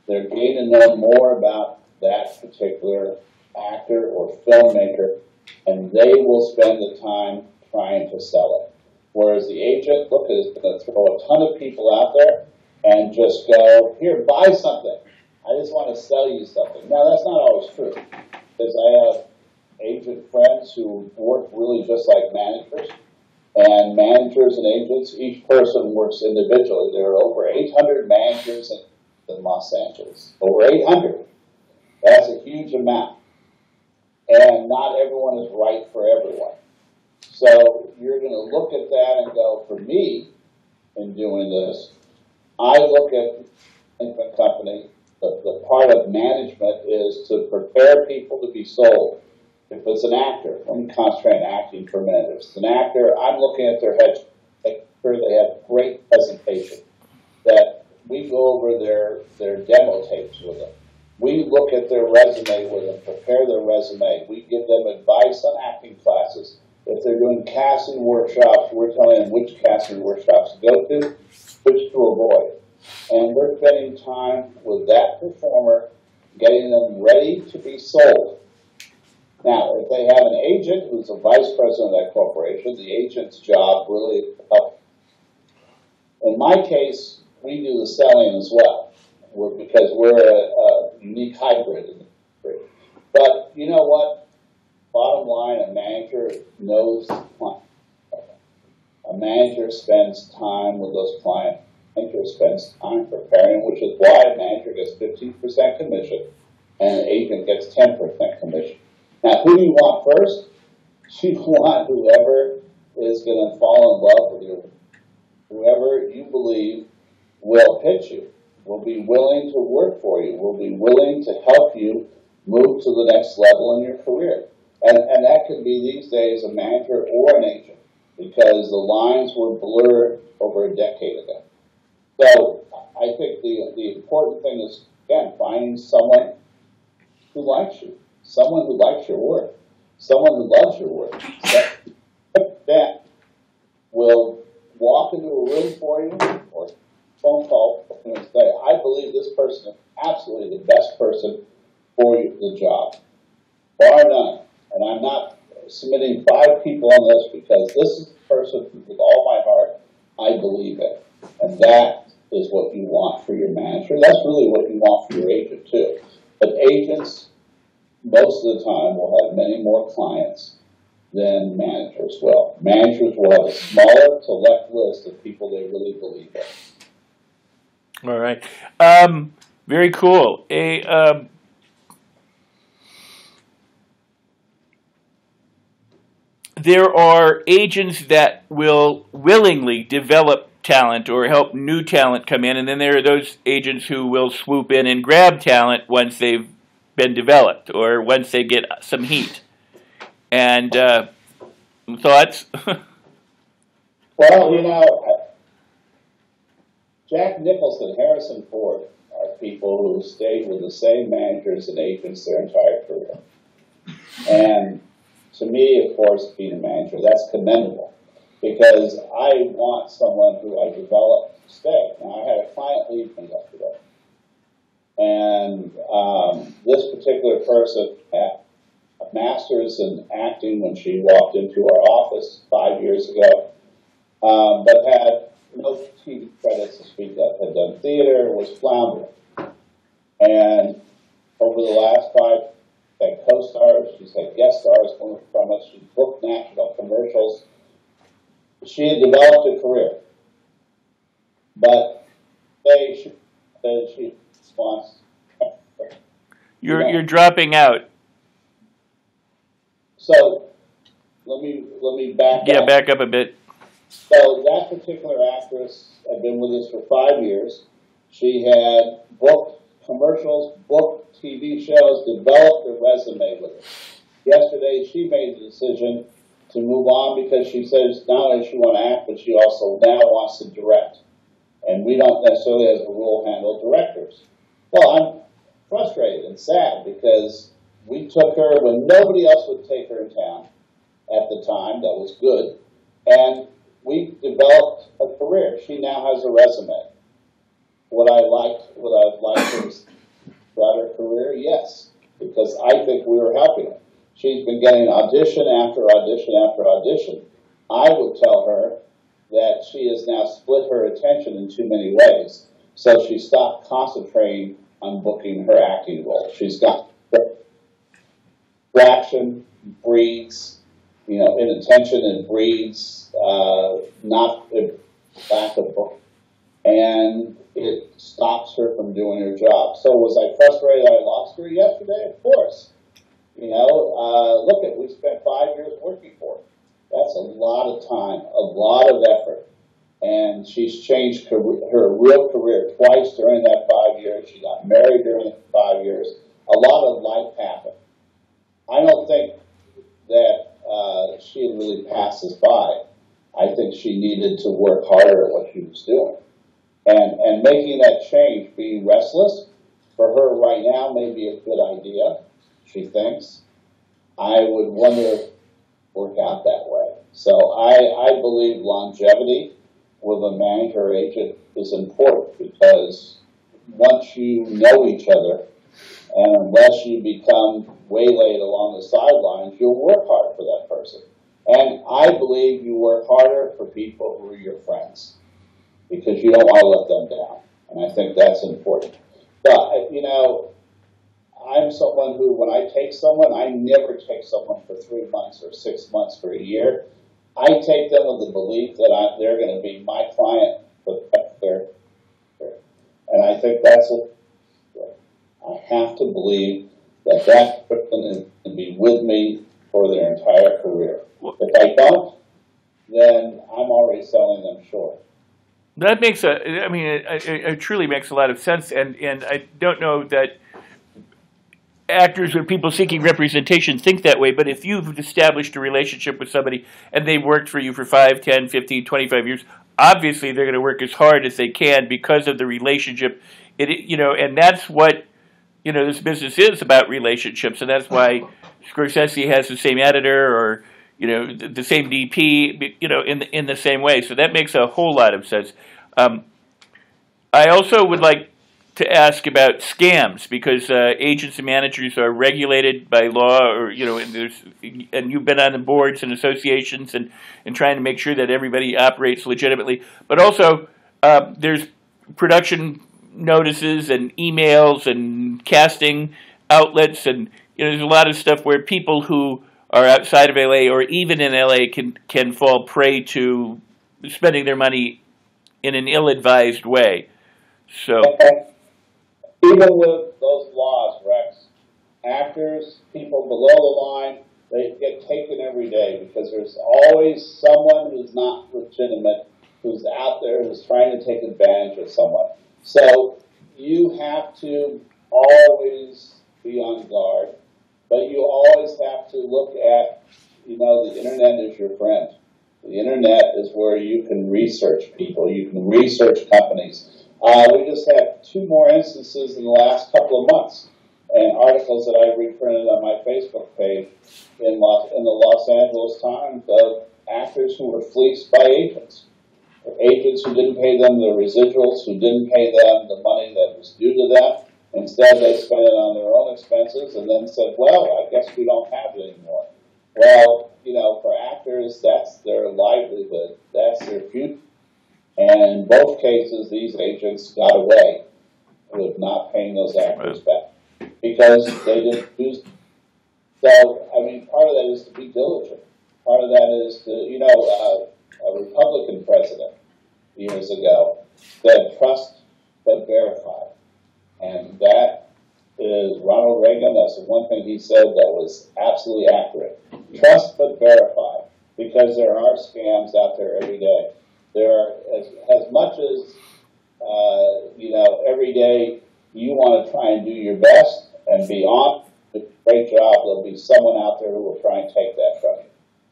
They're getting to know more about that particular actor or filmmaker, and they will spend the time trying to sell it. Whereas the agent, look, is going to throw a ton of people out there and just go, here, buy something. I just want to sell you something. Now, that's not always true, because I have agent friends who work really just like managers. And managers and agents, each person works individually. There are over 800 managers in Los Angeles. Over 800. That's a huge amount. And not everyone is right for everyone. So you're going to look at that and go, for me, in doing this, I look at the company, the part of management is to prepare people to be sold. If it's an actor, let me concentrate on acting for a minute. If it's an actor, I'm looking at their head, make sure they have great presentation, that we go over their demo tapes with them. We look at their resume with them, prepare their resume. We give them advice on acting classes. If they're doing casting workshops, we're telling them which casting workshops to go to, which to avoid. And we're spending time with that performer, getting them ready to be sold. Now, if they have an agent who's the vice president of that corporation, the agent's job really is to help. In my case, we do the selling as well, because we're a unique hybrid in the industry. But you know what? Bottom line, a manager knows the client. A manager spends time with those clients. A manager spends time preparing, which is why a manager gets 15% commission and an agent gets 10% commission. Now, who do you want first? You want whoever is going to fall in love with you. Whoever you believe will hit you, will be willing to work for you, will be willing to help you move to the next level in your career. And that can be these days a manager or an agent, because the lines were blurred over a decade ago. So I think the important thing is, again, finding someone who likes you. Someone who likes your work, someone who loves your work, that will walk into a room for you or phone call and say, I believe this person is absolutely the best person for you, the job, bar none. And I'm not submitting 5 people on this because this is the person who, with all my heart, I believe in. And that is what you want for your manager. That's really what you want for your agent, too. But agents, most of the time, will have many more clients than managers will. Managers will have a smaller select list of people they really believe in. All right. Very cool. There are agents that will willingly develop talent or help new talent come in, and then there are those agents who will swoop in and grab talent once they've been developed or once they get some heat. And thoughts? Well, Jack Nicholson, Harrison Ford are people who stayed with the same managers and agents their entire career. And to me, of course, being a manager, that's commendable because I want someone who I develop to stay. Now, I had a client leave me yesterday. And this particular person had a master's in acting when she walked into our office 5 years ago, but had no TV credits to speak of, had done theater, was floundering. And over the last 5, had co-stars, she's had guest stars from us, she's booked national commercials. She had developed a career. But she wants. You're dropping out. So let me back up. Yeah, back up a bit. So that particular actress had been with us for 5 years. She had booked commercials, booked TV shows, developed a resume with it. Yesterday, she made the decision to move on because she says not only does she want to act, but she also now wants to direct. And we don't necessarily, as a rule, handle directors. Well, I'm frustrated and sad because we took her when nobody else would take her in town at the time. That was good. And we developed a career. She now has a resume. Would I have liked her throughout her career? Yes, because I think we were helping her. She's been getting audition after audition after audition. I would tell her that she has now split her attention in too many ways. So she stopped concentrating on booking her acting role. She's got distraction breeds, inattention and breeds not a lack of booking. And it stops her from doing her job. So was I frustrated I lost her yesterday? Of course. We spent 5 years working for her. That's a lot of time, a lot of effort. And she's changed her real career twice during that 5 years. She got married during the 5 years. A lot of life happened. I don't think that she had really passed us by. I think she needed to work harder at what she was doing. And making that change, being restless, for her right now may be a good idea, she thinks. I would wonder if it work out that way. So I believe longevity with a manager or agent is important because once you know each other, and unless you become waylaid along the sidelines, you'll work hard for that person. And I believe you work harder for people who are your friends because you don't want to let them down. And I think that's important. But, I'm someone who, when I take someone, I never take someone for 3 months or 6 months for a year. I take them with the belief that they're going to be my client for their career. And I think that's it. I have to believe that person is going to be with me for their entire career. If I don't, then I'm already selling them short. That makes it truly makes a lot of sense, and I don't know that actors or people seeking representation think that way, but if you've established a relationship with somebody and they've worked for you for 5, 10, 15, 25 years, obviously they're going to work as hard as they can because of the relationship. And that's what, this business is about, relationships, and that's why Scorsese has the same editor or, the same DP, in the same way. So that makes a whole lot of sense. I also would like to ask about scams because agents and managers are regulated by law, or and you've been on the boards and associations and trying to make sure that everybody operates legitimately. But also, there's production notices and emails and casting outlets, and there's a lot of stuff where people who are outside of LA or even in LA can fall prey to spending their money in an ill-advised way. So. Even with those laws, Rex, actors, people below the line, they get taken every day because there's always someone who's not legitimate, who's out there, who's trying to take advantage of someone. So you have to always be on guard, but you always have to look at, the internet is your friend. The internet is where you can research people, you can research companies. We just had 2 more instances in the last couple of months, and articles that I reprinted on my Facebook page in the Los Angeles Times of actors who were fleeced by agents. Agents who didn't pay them the residuals, who didn't pay them the money that was due to them. Instead, they spent it on their own expenses and then said, well, I guess we don't have it anymore. Well, for actors, that's their livelihood. That's their future. And in both cases, these agents got away with not paying those actors back because they didn't use them. So, part of that is to be diligent. Part of that is to, a Republican president years ago said, trust but verify. And that is Ronald Reagan. That's the one thing he said that was absolutely accurate. Trust but verify, because there are scams out there every day. There are, as much as, every day you want to try and do your best and be on, a great job, there'll be someone out there who will try and take that from you.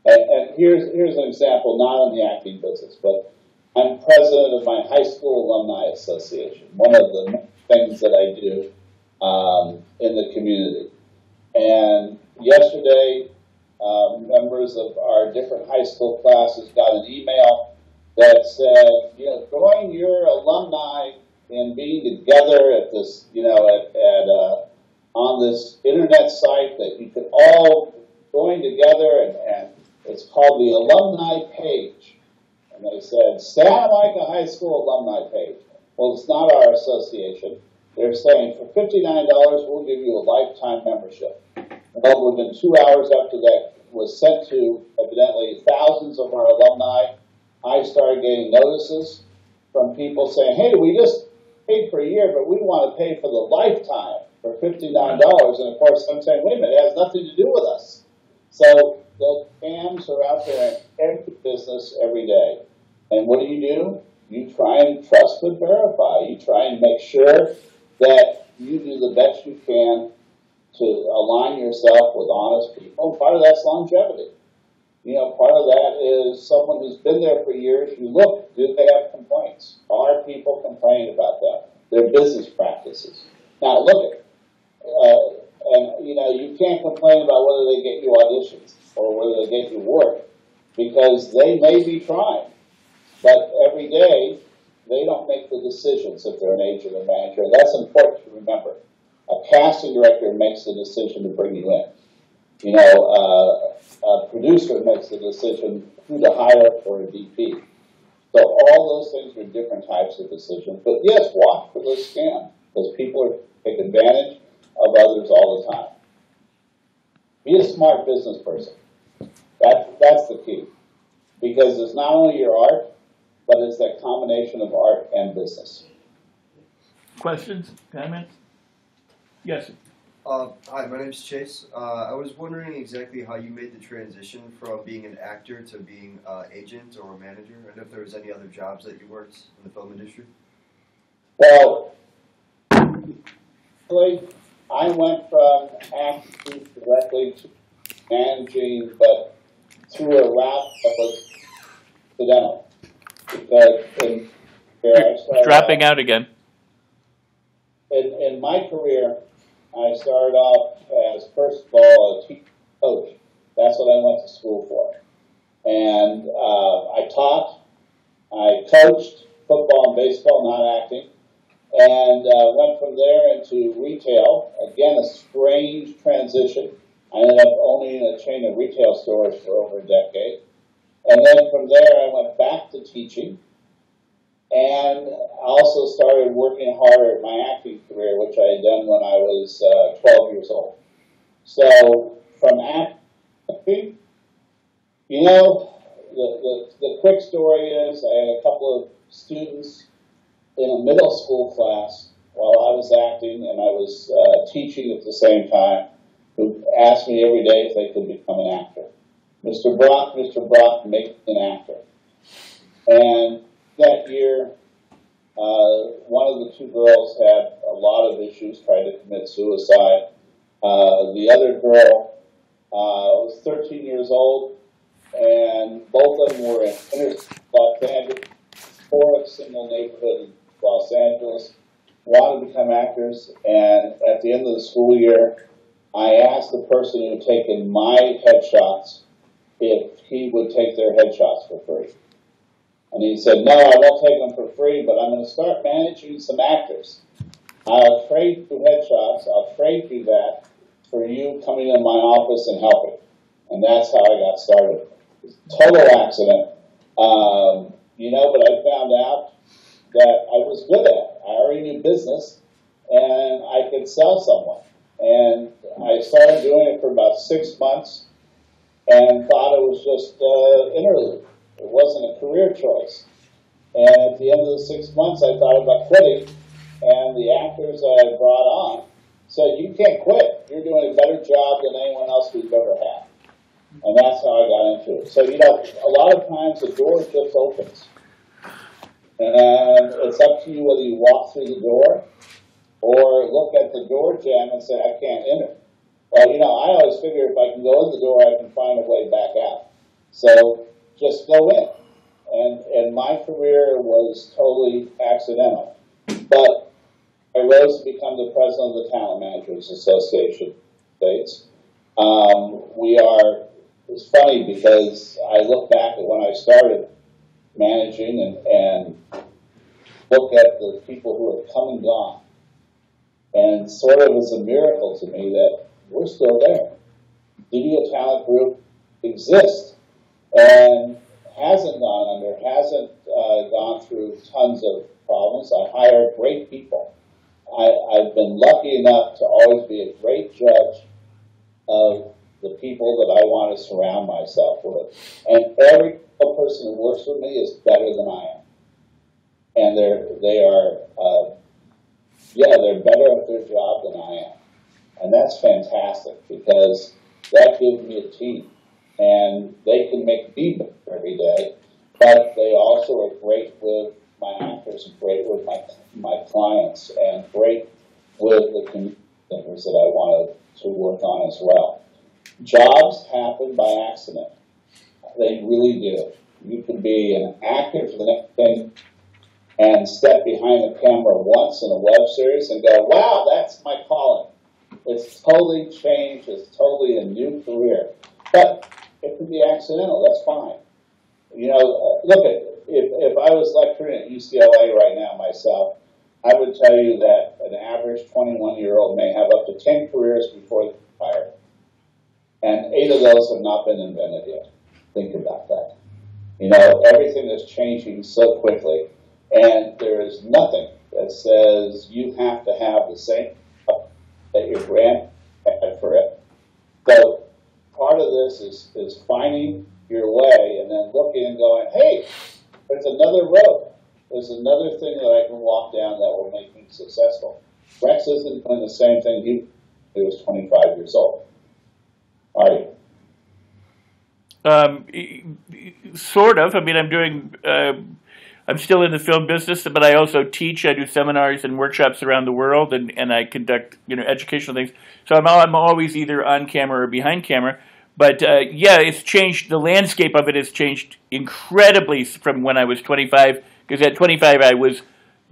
And here's an example, not in the acting business, but I'm president of my high school alumni association, one of the things that I do in the community. And yesterday, members of our different high school classes got an email that said, join your alumni in being together at this, on this internet site that you could all join together, and it's called the Alumni Page. And they said, Santa Monica High School Alumni Page. Well, it's not our association. They're saying for $59, we'll give you a lifetime membership. Well, within 2 hours after that was sent to, evidently, thousands of our alumni, I started getting notices from people saying, hey, we just paid for a year, but we want to pay for the lifetime for $59. And of course, I'm saying, wait a minute, it has nothing to do with us. So the scams are out there in every business every day. And what do? You try and trust but verify. You try and make sure that you do the best you can to align yourself with honest people. Part of that's longevity. Part of that is someone who's been there for years. You look, do they have complaints? Are people complaining about them? Their business practices. Now, look at you can't complain about whether they get you auditions or whether they get you work, because they may be trying. But every day, they don't make the decisions if they're an agent or manager. And that's important to remember. A casting director makes the decision to bring you in. A producer makes the decision who to hire for a DP. So all those things are different types of decisions. But yes, watch for those scams, because people take advantage of others all the time. Be a smart business person. That's the key. Because it's not only your art, but it's that combination of art and business. Questions? Comments? Yes. Hi, my name's Chase. I was wondering exactly how you made the transition from being an actor to being an agent or a manager, and if there was any other jobs that you worked in the film industry. Well, I went from acting directly to managing, but through a route that was accidental. Because You're dropping out again. In my career, I started off as, first of all, a teacher coach. That's what I went to school for. And I taught, I coached football and baseball, not acting, and went from there into retail. Again, a strange transition. I ended up owning a chain of retail stores for over a decade. And then from there, I went back to teaching. And I also started working harder at my acting career, which I had done when I was 12 years old. So from acting, the quick story is I had a couple of students in a middle school class while I was acting and I was teaching at the same time, who asked me every day if they could become an actor. Mr. Brock, make me an actor. And that year, one of the two girls had a lot of issues, tried to commit suicide. The other girl was 13 years old, and both of them were in inner Los Angeles, poor single neighborhood Los Angeles, wanted to become actors, and at the end of the school year, I asked the person who had taken my headshots if he would take their headshots for free. And he said, no, I won't take them for free, but I'm going to start managing some actors. I'll trade you headshots, I'll trade you that for you coming in my office and helping. And that's how I got started. Total accident. But I found out that I was good at it. I already knew business, and I could sell someone. And I started doing it for about 6 months and thought it was just interlude. It wasn't a career choice. And at the end of the 6 months, I thought about quitting, and the actors I brought on said, you can't quit. You're doing a better job than anyone else we've ever had. And that's how I got into it. So, a lot of times the door just opens. And it's up to you whether you walk through the door or look at the door jamb and say, I can't enter. Well, I always figure if I can go in the door, I can find a way back out. So just go in. And my career was totally accidental. But I rose to become the president of the Talent Managers Association States. It's funny because I look back at when I started managing and look at the people who have come and gone. And sort of it's a miracle to me that we're still there. Media Talent Group exists and hasn't gone under, hasn't gone through tons of problems. I hire great people. I've been lucky enough to always be a great judge of the people that I want to surround myself with. And every person who works with me is better than I am. And they're better at their job than I am. And that's fantastic because that gives me a team. And they can make me better every day, but they also are great with my actors and great with my clients and great with the community things that I wanted to work on as well. Jobs happen by accident. They really do. You can be an actor for the next thing and step behind the camera once in a web series and go, wow, that's my calling. It's totally changed. It's totally a new career. But it can be accidental. That's fine. Look at if I was lecturing at UCLA right now myself, I would tell you that an average 21-year-old may have up to 10 careers before they're retired. And 8 of those have not been invented yet. Think about that. Everything is changing so quickly, and there is nothing that says you have to have the same that your grant had for it. So part of this is finding your way and then looking and going, hey, there's another road. There's another thing that I can walk down that will make me successful. Rex isn't doing the same thing he was 25 years old. Are you? Sort of. I mean, I'm still in the film business, but I also teach. I do seminars and workshops around the world, and I conduct, educational things. So I'm always either on camera or behind camera. But it's changed. The landscape of it has changed incredibly from when I was 25. Because at 25, I was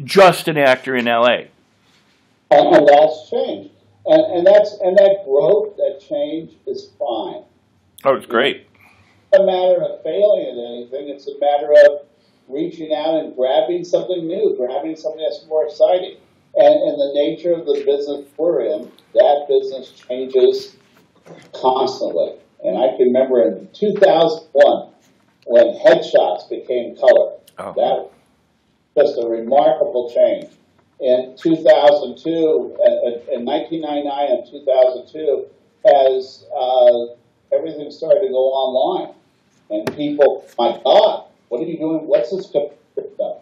just an actor in LA. And that's changed. And that growth, that change is fine. Oh, it's great. It's not a matter of failing at anything. It's a matter of reaching out and grabbing something new, grabbing something that's more exciting. And in the nature of the business we're in, that business changes constantly. And I can remember in 2001 when headshots became color. Oh. That was just a remarkable change. In 2002, in 1999 and 2002, as everything started to go online, and people, my God, what are you doing? What's this computer stuff?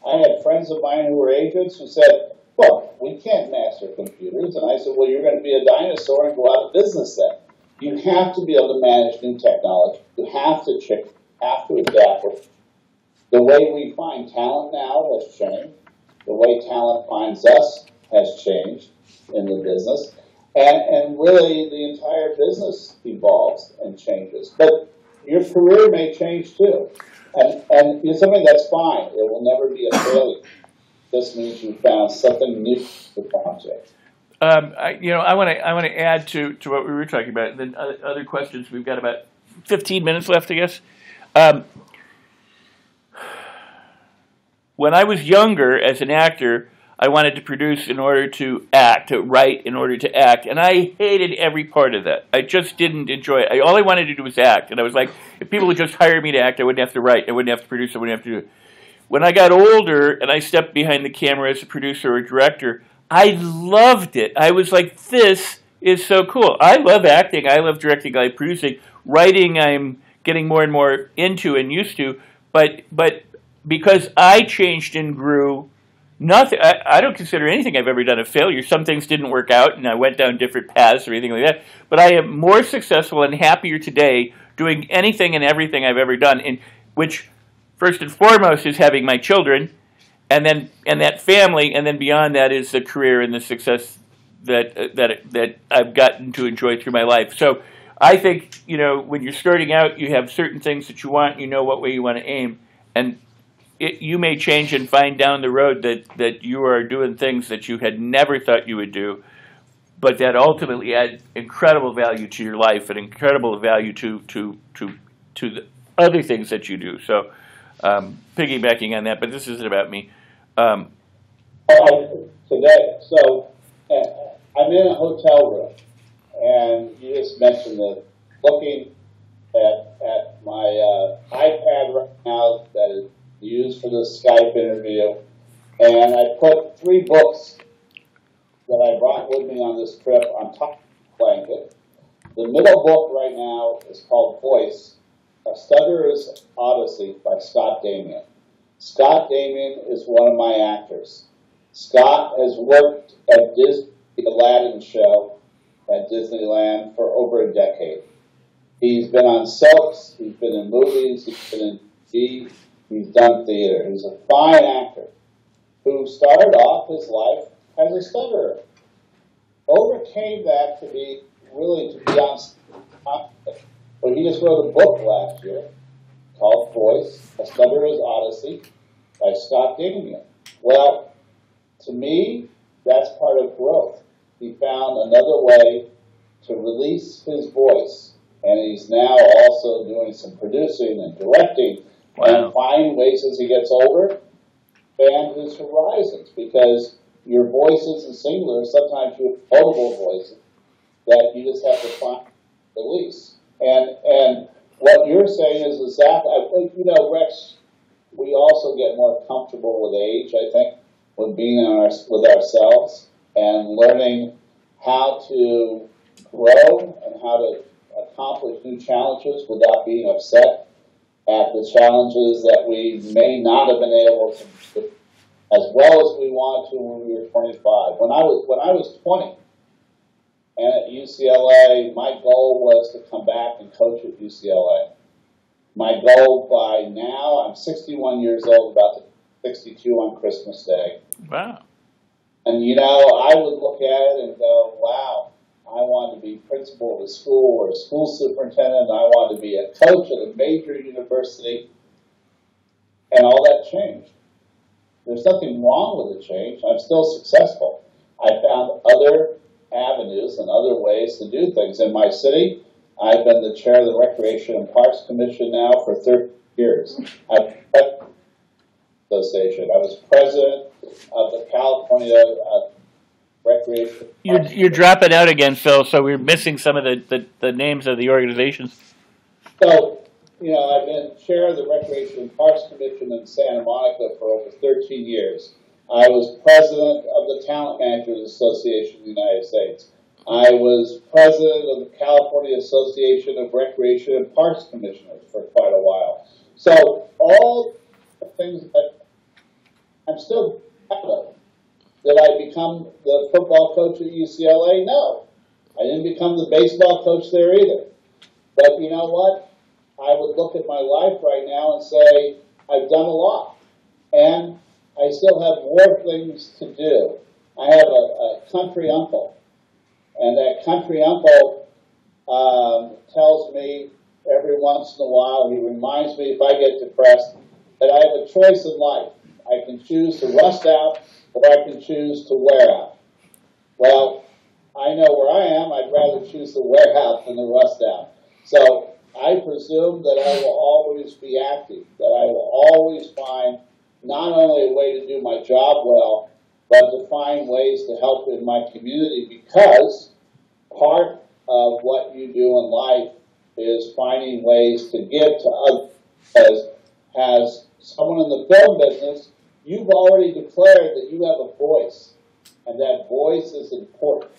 I had friends of mine who were agents who said, well, we can't master computers. And I said, well, you're going to be a dinosaur and go out of business then. You have to be able to manage new technology. You have to have to adapt. The way we find talent now has changed. The way talent finds us has changed in the business. And really, the entire business evolves and changes. But your career may change too. And it's something that's fine. It will never be a failure. This means you found something new to the project. I want to add to what we were talking about, and then other questions. We've got about 15 minutes left, I guess. When I was younger, as an actor, I wanted to produce in order to act, to write in order to act, and I hated every part of that. I just didn't enjoy it. All I wanted to do was act, and I was like, if people would just hire me to act, I wouldn't have to write, I wouldn't have to produce, I wouldn't have to do it. When I got older and I stepped behind the camera as a producer or director, I loved it. I was like, this is so cool. I love acting, I love directing, I love producing. Writing, I'm getting more and more into and used to, but because I changed and grew, I don't consider anything I've ever done a failure. Some things didn't work out, and I went down different paths or anything like that. But I am more successful and happier today doing anything and everything I've ever done, and which, first and foremost, is having my children, and that family, and then beyond that is the career and the success that I've gotten to enjoy through my life. So I think, when you're starting out, you have certain things that you want, you know what way you want to aim, and you may change and find down the road that you are doing things that you had never thought you would do, but that ultimately add incredible value to your life and incredible value to the other things that you do. So piggybacking on that, but this isn't about me. Today, so I'm in a hotel room, and you just mentioned that looking at my iPad right now that is used for this Skype interview, and I put 3 books that I brought with me on this trip on top of the blanket. The middle book right now is called Voice, A Stutterer's Odyssey by Scott Damien. Scott Damien is one of my actors. Scott has worked at Disney, the Aladdin show at Disneyland for over a decade. He's been on soaps, he's been in movies, he's been in TV, he's done theater. He's a fine actor who started off his life as a stutterer. Overcame that to be on stage. But he just wrote a book last year called Voice, A Stutterer's Odyssey by Scott Damien. Well, to me, that's part of growth. He found another way to release his voice, and he's now also doing some producing and directing. Wow. And find ways as he gets older, expand his horizons, because your voice isn't singular. Sometimes you have multiple voices that you just have to find release. And what you're saying is exactly, I think, Rex, we also get more comfortable with age, I think, with being with ourselves and learning how to grow and how to accomplish new challenges without being upset at the challenges that we may not have been able to do as well as we wanted to when we were 25. When I was 20, and at UCLA, my goal was to come back and coach at UCLA. My goal by now, I'm 61 years old, about to be 62 on Christmas Day. Wow. And I would look at it and go, wow, I wanted to be principal of a school or a school superintendent. I wanted to be a coach at a major university. And all that changed. There's nothing wrong with the change. I'm still successful. I found other avenues and other ways to do things. In my city, I've been the chair of the Recreation and Parks Commission now for 30 years. Association. I was president of the California Recreation. You're dropping out again, Phil. So we're missing some of the names of the organizations. So, I've been chair of the Recreation and Parks Commission in Santa Monica for over 13 years. I was president of the Talent Managers Association of the United States. I was president of the California Association of Recreation and Parks Commissioners for quite a while. So all the things that I'm still proud of. Did I become the football coach at UCLA? No. I didn't become the baseball coach there either. But you know what? I would look at my life right now and say, I've done a lot. And I still have more things to do. I have a country uncle. And that country uncle tells me every once in a while, he reminds me if I get depressed, that I have a choice in life. I can choose to rust out, or I can choose to wear out. Well, I know where I am. I'd rather choose to wear out than to rust out. So I presume that I will always be active, that I will always find not only a way to do my job well, but to find ways to help in my community, because part of what you do in life is finding ways to give to others. As someone in the film business, you've already declared that you have a voice, and that voice is important.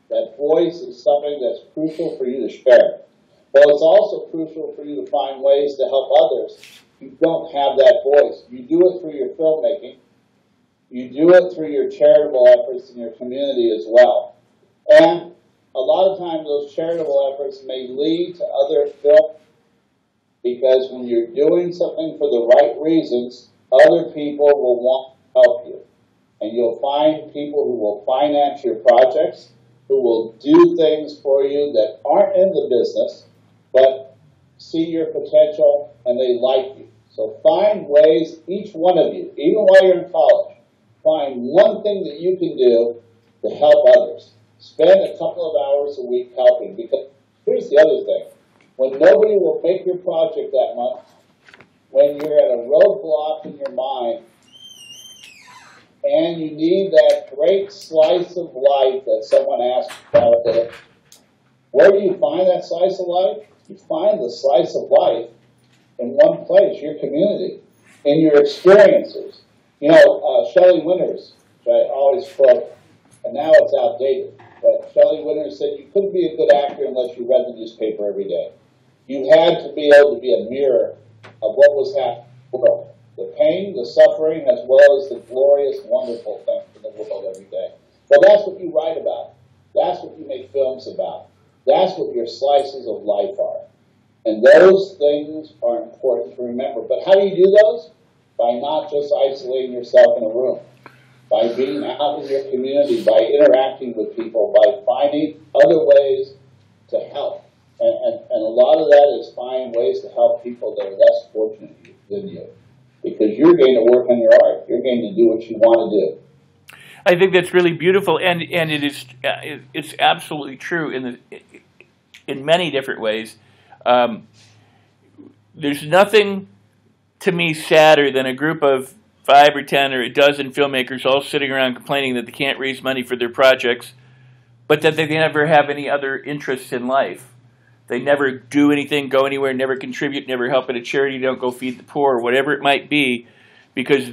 That voice is something that's crucial for you to share. Well, it's also crucial for you to find ways to help others who don't have that voice. You do it through your filmmaking. You do it through your charitable efforts in your community as well. And a lot of times those charitable efforts may lead to other film, because when you're doing something for the right reasons, other people will want to help you. And you'll find people who will finance your projects, who will do things for you that aren't in the business, but see your potential and they like you. So find ways, each one of you, even while you're in college, find one thing that you can do to help others. Spend a couple of hours a week helping, because here's the other thing. When nobody will make your project that much, when you're at a roadblock in your mind, and you need that great slice of life that someone asked about there, where do you find that slice of life? You find the slice of life in one place, your community, in your experiences. You know, Shelley Winters, which I always quote, and now it's outdated, but Shelley Winters said you couldn't be a good actor unless you read the newspaper every day. You had to be able to be a mirror of what was happening in the world. The pain, the suffering, as well as the glorious, wonderful things in the world every day. Well, that's what you write about. That's what you make films about. That's what your slices of life are. And those things are important to remember. But how do you do those? By not just isolating yourself in a room. By being out in your community, by interacting with people, by finding other ways to help. And a lot of that is finding ways to help people that are less fortunate than you. Because you're going to work on your art. You're going to do what you want to do. I think that's really beautiful, and it is it's absolutely true in many different ways. There's nothing to me sadder than a group of 5 or 10 or a dozen filmmakers all sitting around complaining that they can't raise money for their projects, but that they never have any other interests in life. They never do anything, go anywhere, never contribute, never help at a charity, don't go feed the poor, or whatever it might be, because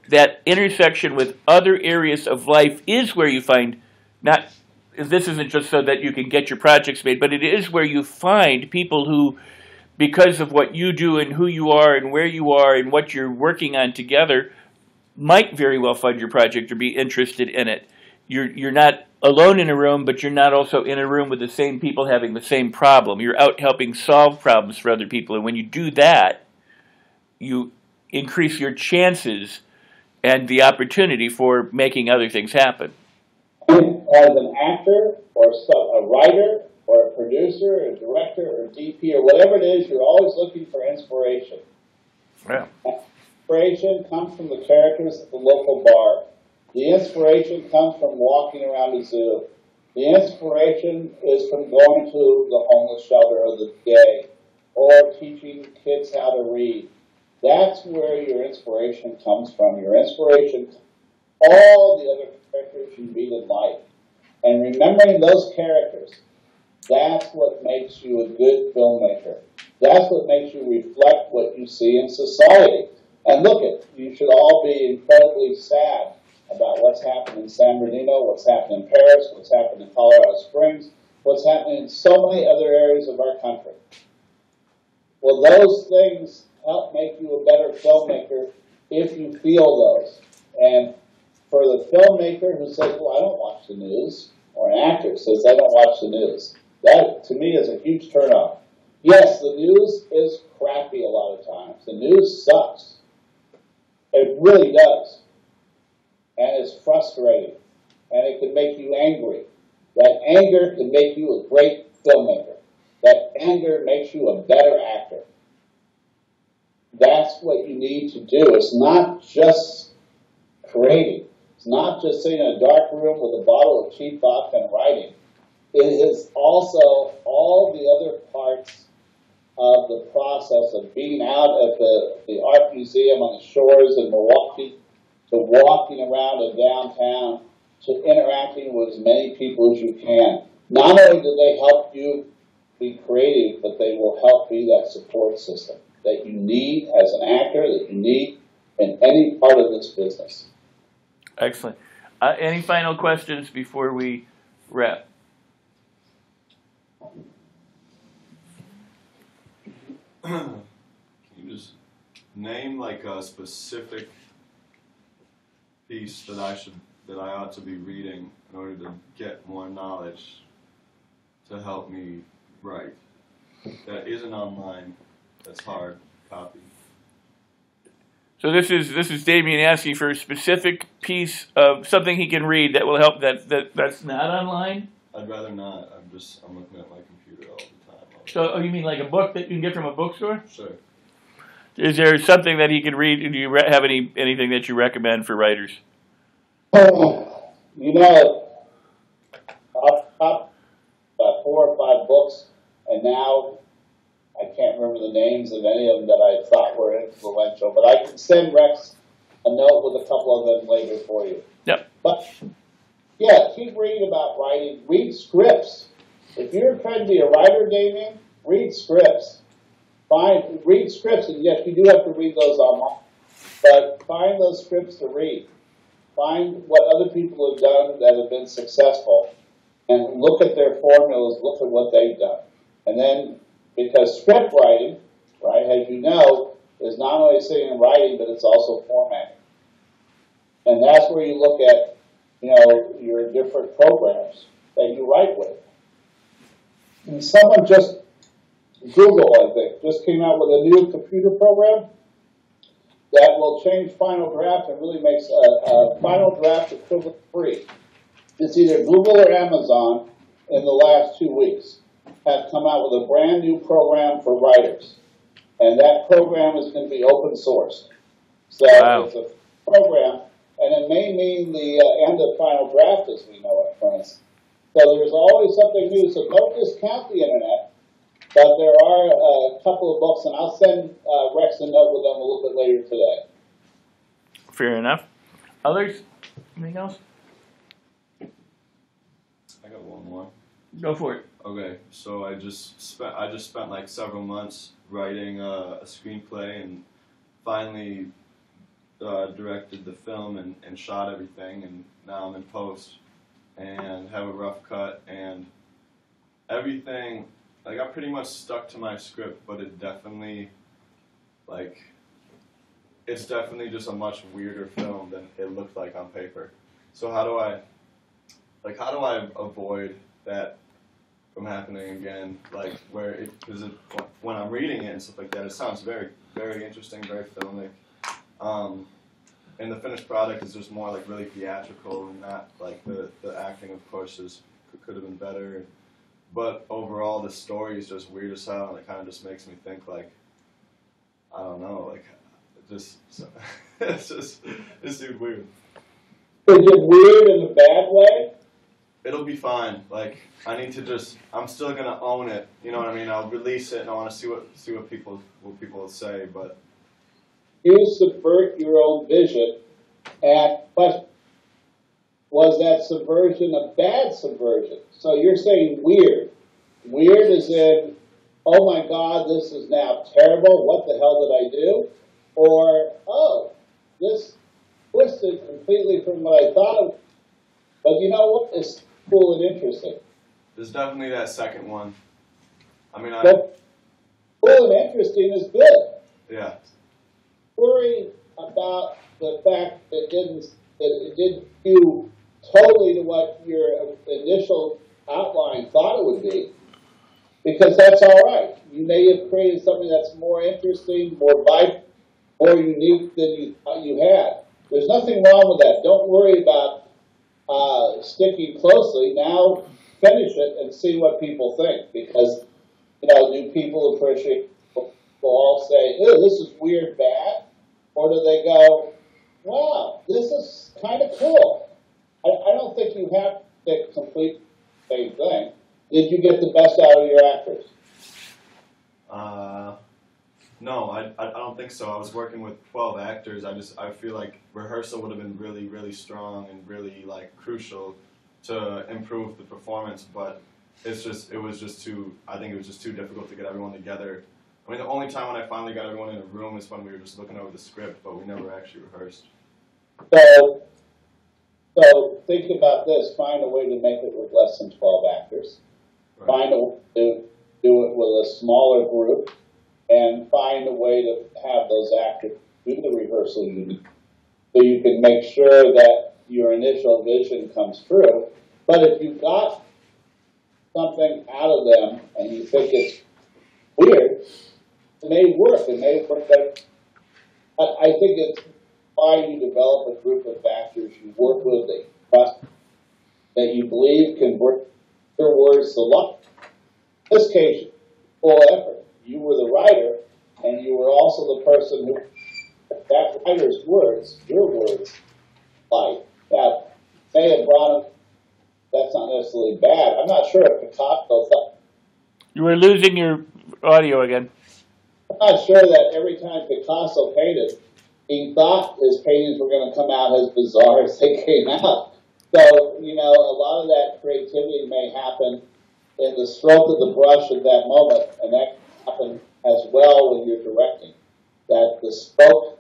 that intersection with other areas of life is where you find, this isn't just so that you can get your projects made, but it is where you find people who, because of what you do and who you are and where you are and what you're working on together, might very well fund your project or be interested in it. You're not alone in a room, but you're not also in a room with the same people having the same problem. You're out helping solve problems for other people, and when you do that, you increase your chances and the opportunity for making other things happen. As an actor or a writer or a producer or a director or DP or whatever it is, you're always looking for inspiration. Yeah. Inspiration comes from the characters at the local bar. The inspiration comes from walking around a zoo. The inspiration is from going to the homeless shelter or the gay, or teaching kids how to read. That's where your inspiration comes from. Your inspiration, all the other characters you meet in life. And remembering those characters, that's what makes you a good filmmaker. That's what makes you reflect what you see in society. And look, you should all be incredibly sad about what's happened in San Bernardino, what's happened in Paris, what's happened in Colorado Springs, what's happening in so many other areas of our country. Well, those things help make you a better filmmaker if you feel those. And for the filmmaker who says, well, I don't watch the news, or an actor who says, I don't watch the news, that, to me, is a huge turnoff. Yes, the news is crappy a lot of times. The news sucks. It really does. And it's frustrating. And it can make you angry. That anger can make you a great filmmaker. That anger makes you a better actor. That's what you need to do. It's not just creating. It's not just sitting in a dark room with a bottle of cheap vodka and writing. It is also all the other parts of the process of being out at the art museum on the shores in Milwaukee, to walking around in downtown, to interacting with as many people as you can. Not only do they help you be creative, but they will help be that support system that you need as an actor, that you need in any part of this business. Excellent. Any final questions before we wrap? Can you just name like a specific piece that I ought to be reading in order to get more knowledge to help me write that isn't online, that's hard copy? So this is Damien asking for a specific piece of something he can read that will help that's not online. I'd rather not. I'm looking at my computer all the time. So you mean like a book that you can get from a bookstore? Sure. Is there something that he can read? Do you have anything that you recommend for writers? You know, I've got about 4 or 5 books, and now I can't remember the names of any of them that I thought were influential, but I can send Rex a note with a couple of them later for you. Yep. But, yeah, keep reading about writing. Read scripts. If you're trying to be a writer, Damien, read scripts. Read scripts, and yes, you do have to read those online, but find those scripts to read. Find what other people have done that have been successful, and look at their formulas, look at what they've done. And then, because script writing, right, as you know, is not only sitting and writing, but it's also formatting. And that's where you look at, your different programs that you write with. And someone just, Google, I think, just came out with a new computer program that will change Final Draft and really makes a Final Draft equivalent free. It's either Google or Amazon in the last 2 weeks have come out with a brand new program for writers. And that program is going to be open source. So wow. It's a program, and it may mean the end of Final Draft as we know it, for instance. So there's always something new. So don't discount the internet. But there are a couple of books, and I'll send Rex a note with them a little bit later today. Fair enough. Others? Anything else? I got one more. Go for it. Okay, so I just spent like several months writing a screenplay, and finally directed the film and shot everything, and now I'm in post and have a rough cut, and everything. Like, I pretty much stuck to my script, but it definitely, it's definitely just a much weirder film than it looked like on paper. So how do I avoid that from happening again? Like, because when I'm reading it and stuff like that, it sounds very, very interesting, very filmic. And the finished product is just more like really theatrical, and not like the acting, of course, could have been better. But overall, the story is just weird as hell, and it kind of just makes me think, like, I don't know, like, it's super weird. Is it weird in a bad way? It'll be fine. Like, I'm still gonna own it. You know what I mean? I'll release it, and I want to see what people will say. But you subvert your own vision, and question. Was that subversion a bad subversion? So you're saying weird. Weird as in, oh my God, this is now terrible, what the hell did I do? Or, oh, this twisted completely from what I thought of. But you know what? It's cool and interesting. There's definitely that second one. I mean, but cool and interesting is good. Yeah. Worry about the fact that it didn't do totally to what your initial outline thought it would be, because that's all right. You may have created something that's more interesting, more vibrant, more unique than you had. There's nothing wrong with that. Don't worry about sticking closely. Now finish it and see what people think, because do people appreciate? Will all say, "Oh, this is weird, bad," or do they go, wow, this is kind of cool. I don't think you have to complete the same thing. Did you get the best out of your actors? No, I don't think so. I was working with 12 actors. I feel like rehearsal would have been really, really strong and really like crucial to improve the performance, but it was just too, I think it was just too difficult to get everyone together. I mean, the only time when I finally got everyone in a room is when we were just looking over the script, but we never actually rehearsed. So think about this. Find a way to make it with less than 12 actors. Right. Find a way to do it with a smaller group, and find a way to have those actors do the rehearsal you need, so you can make sure that your initial vision comes true. But if you got something out of them and you think it's weird, it may work. It may work better. I think it's why you develop a group of actors you work with that you trust, that you believe can bring their words to life. In this case, full effort. You were the writer, and you were also the person who that writer's words, your words, life. That may have brought him. That's not necessarily bad. I'm not sure if Picasso thought. You were losing your audio again. I'm not sure that every time Picasso painted, he thought his paintings were going to come out as bizarre as they came out. So, you know, a lot of that creativity may happen in the stroke of the brush at that moment, and that can happen as well when you're directing. That the stroke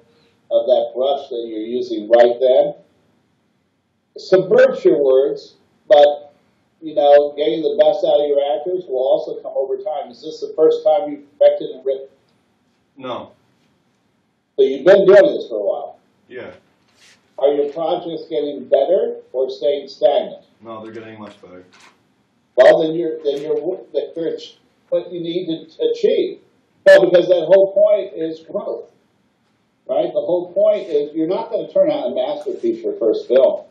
of that brush that you're using right then subverts your words, but, you know, getting the best out of your actors will also come over time. Is this the first time you've directed and written? No. So you've been doing this for a while. Yeah. Are your projects getting better or staying stagnant? No, they're getting much better. Well, then you're what you need to achieve. Well, because that whole point is growth, right? The whole point is you're not going to turn out a masterpiece your first film.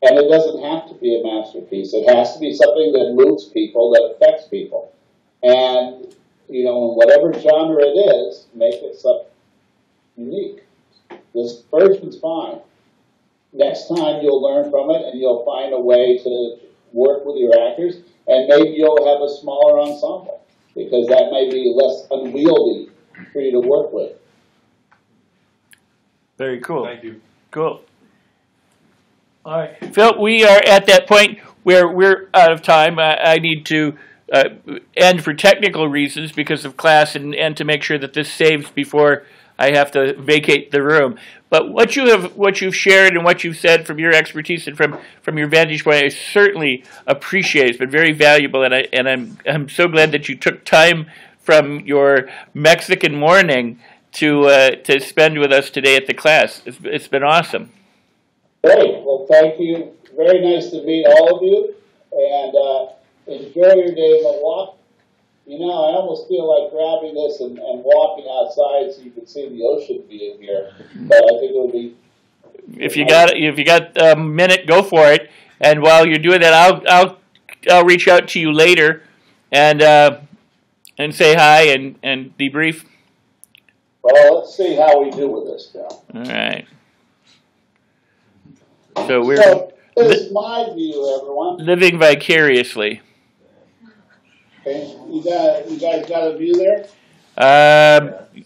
And it doesn't have to be a masterpiece. It has to be something that moves people, that affects people. And, you know, in whatever genre it is, make it something unique. This version's fine. Next time you'll learn from it and you'll find a way to work with your actors, and maybe you'll have a smaller ensemble, because that may be less unwieldy for you to work with. Very cool. Thank you. Cool. All right, Phil, we are at that point where we're out of time. I need to end for technical reasons because of class and to make sure that this saves before I have to vacate the room. But what you've shared and what you've said from your expertise and from your vantage point, I certainly appreciate. It's been very valuable, and I'm so glad that you took time from your Mexican morning to spend with us today at the class. It's been awesome. Great. Well, thank you. Very nice to meet all of you, and enjoy your day in Milwaukee. You know, I almost feel like grabbing this and walking outside so you can see the ocean view here. But I think it would be. If you got a minute, go for it. And while you're doing that, I'll reach out to you later, and say hi and debrief. Well, let's see how we do with this, Bill. All right. So this is my view, everyone. living vicariously. Okay, you guys got a view there?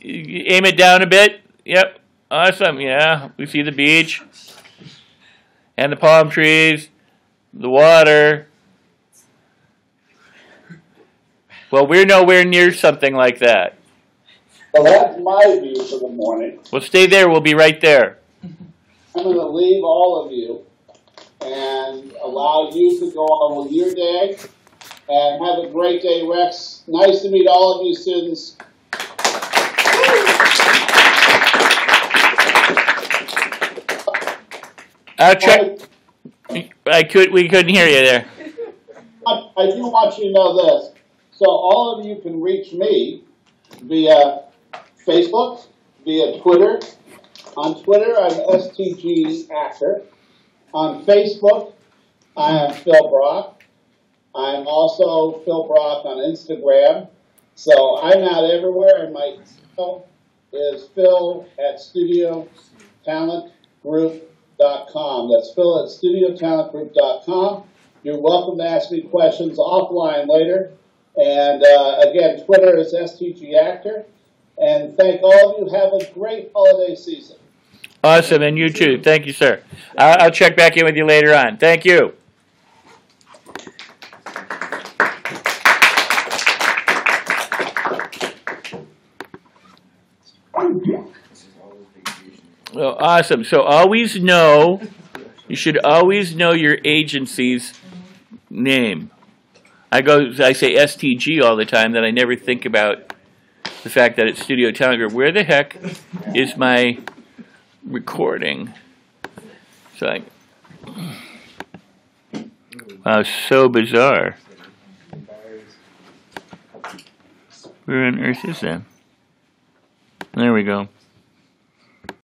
Aim it down a bit. Yep. Awesome. Yeah. We see the beach and the palm trees, the water. Well, we're nowhere near something like that. Well, that's my view for the morning. Well, stay there. We'll be right there. I'm going to leave all of you and allow you to go on with your day. And have a great day, Rex. Nice to meet all of you students. I'll check. We couldn't hear you there. I do want you to know this. So all of you can reach me via Facebook, via Twitter. On Twitter, I'm STG Actor. On Facebook, I am Phil Brock. I'm also Phil Brock on Instagram. So I'm not everywhere, and my email is Phil at Studio studiotalentgroup.com. That's Phil at studiotalentgroup.com. You're welcome to ask me questions offline later. And again, Twitter is STGActor. And thank all of you. Have a great holiday season. Awesome, and you too. Thank you, sir. I'll check back in with you later on. Thank you. Well, awesome. So always know, you should always know your agency's name. I say STG all the time, that I never think about the fact that it's Studio Talent Group. Where the heck is my recording? It's like, wow, so bizarre. Where on earth is that? There we go.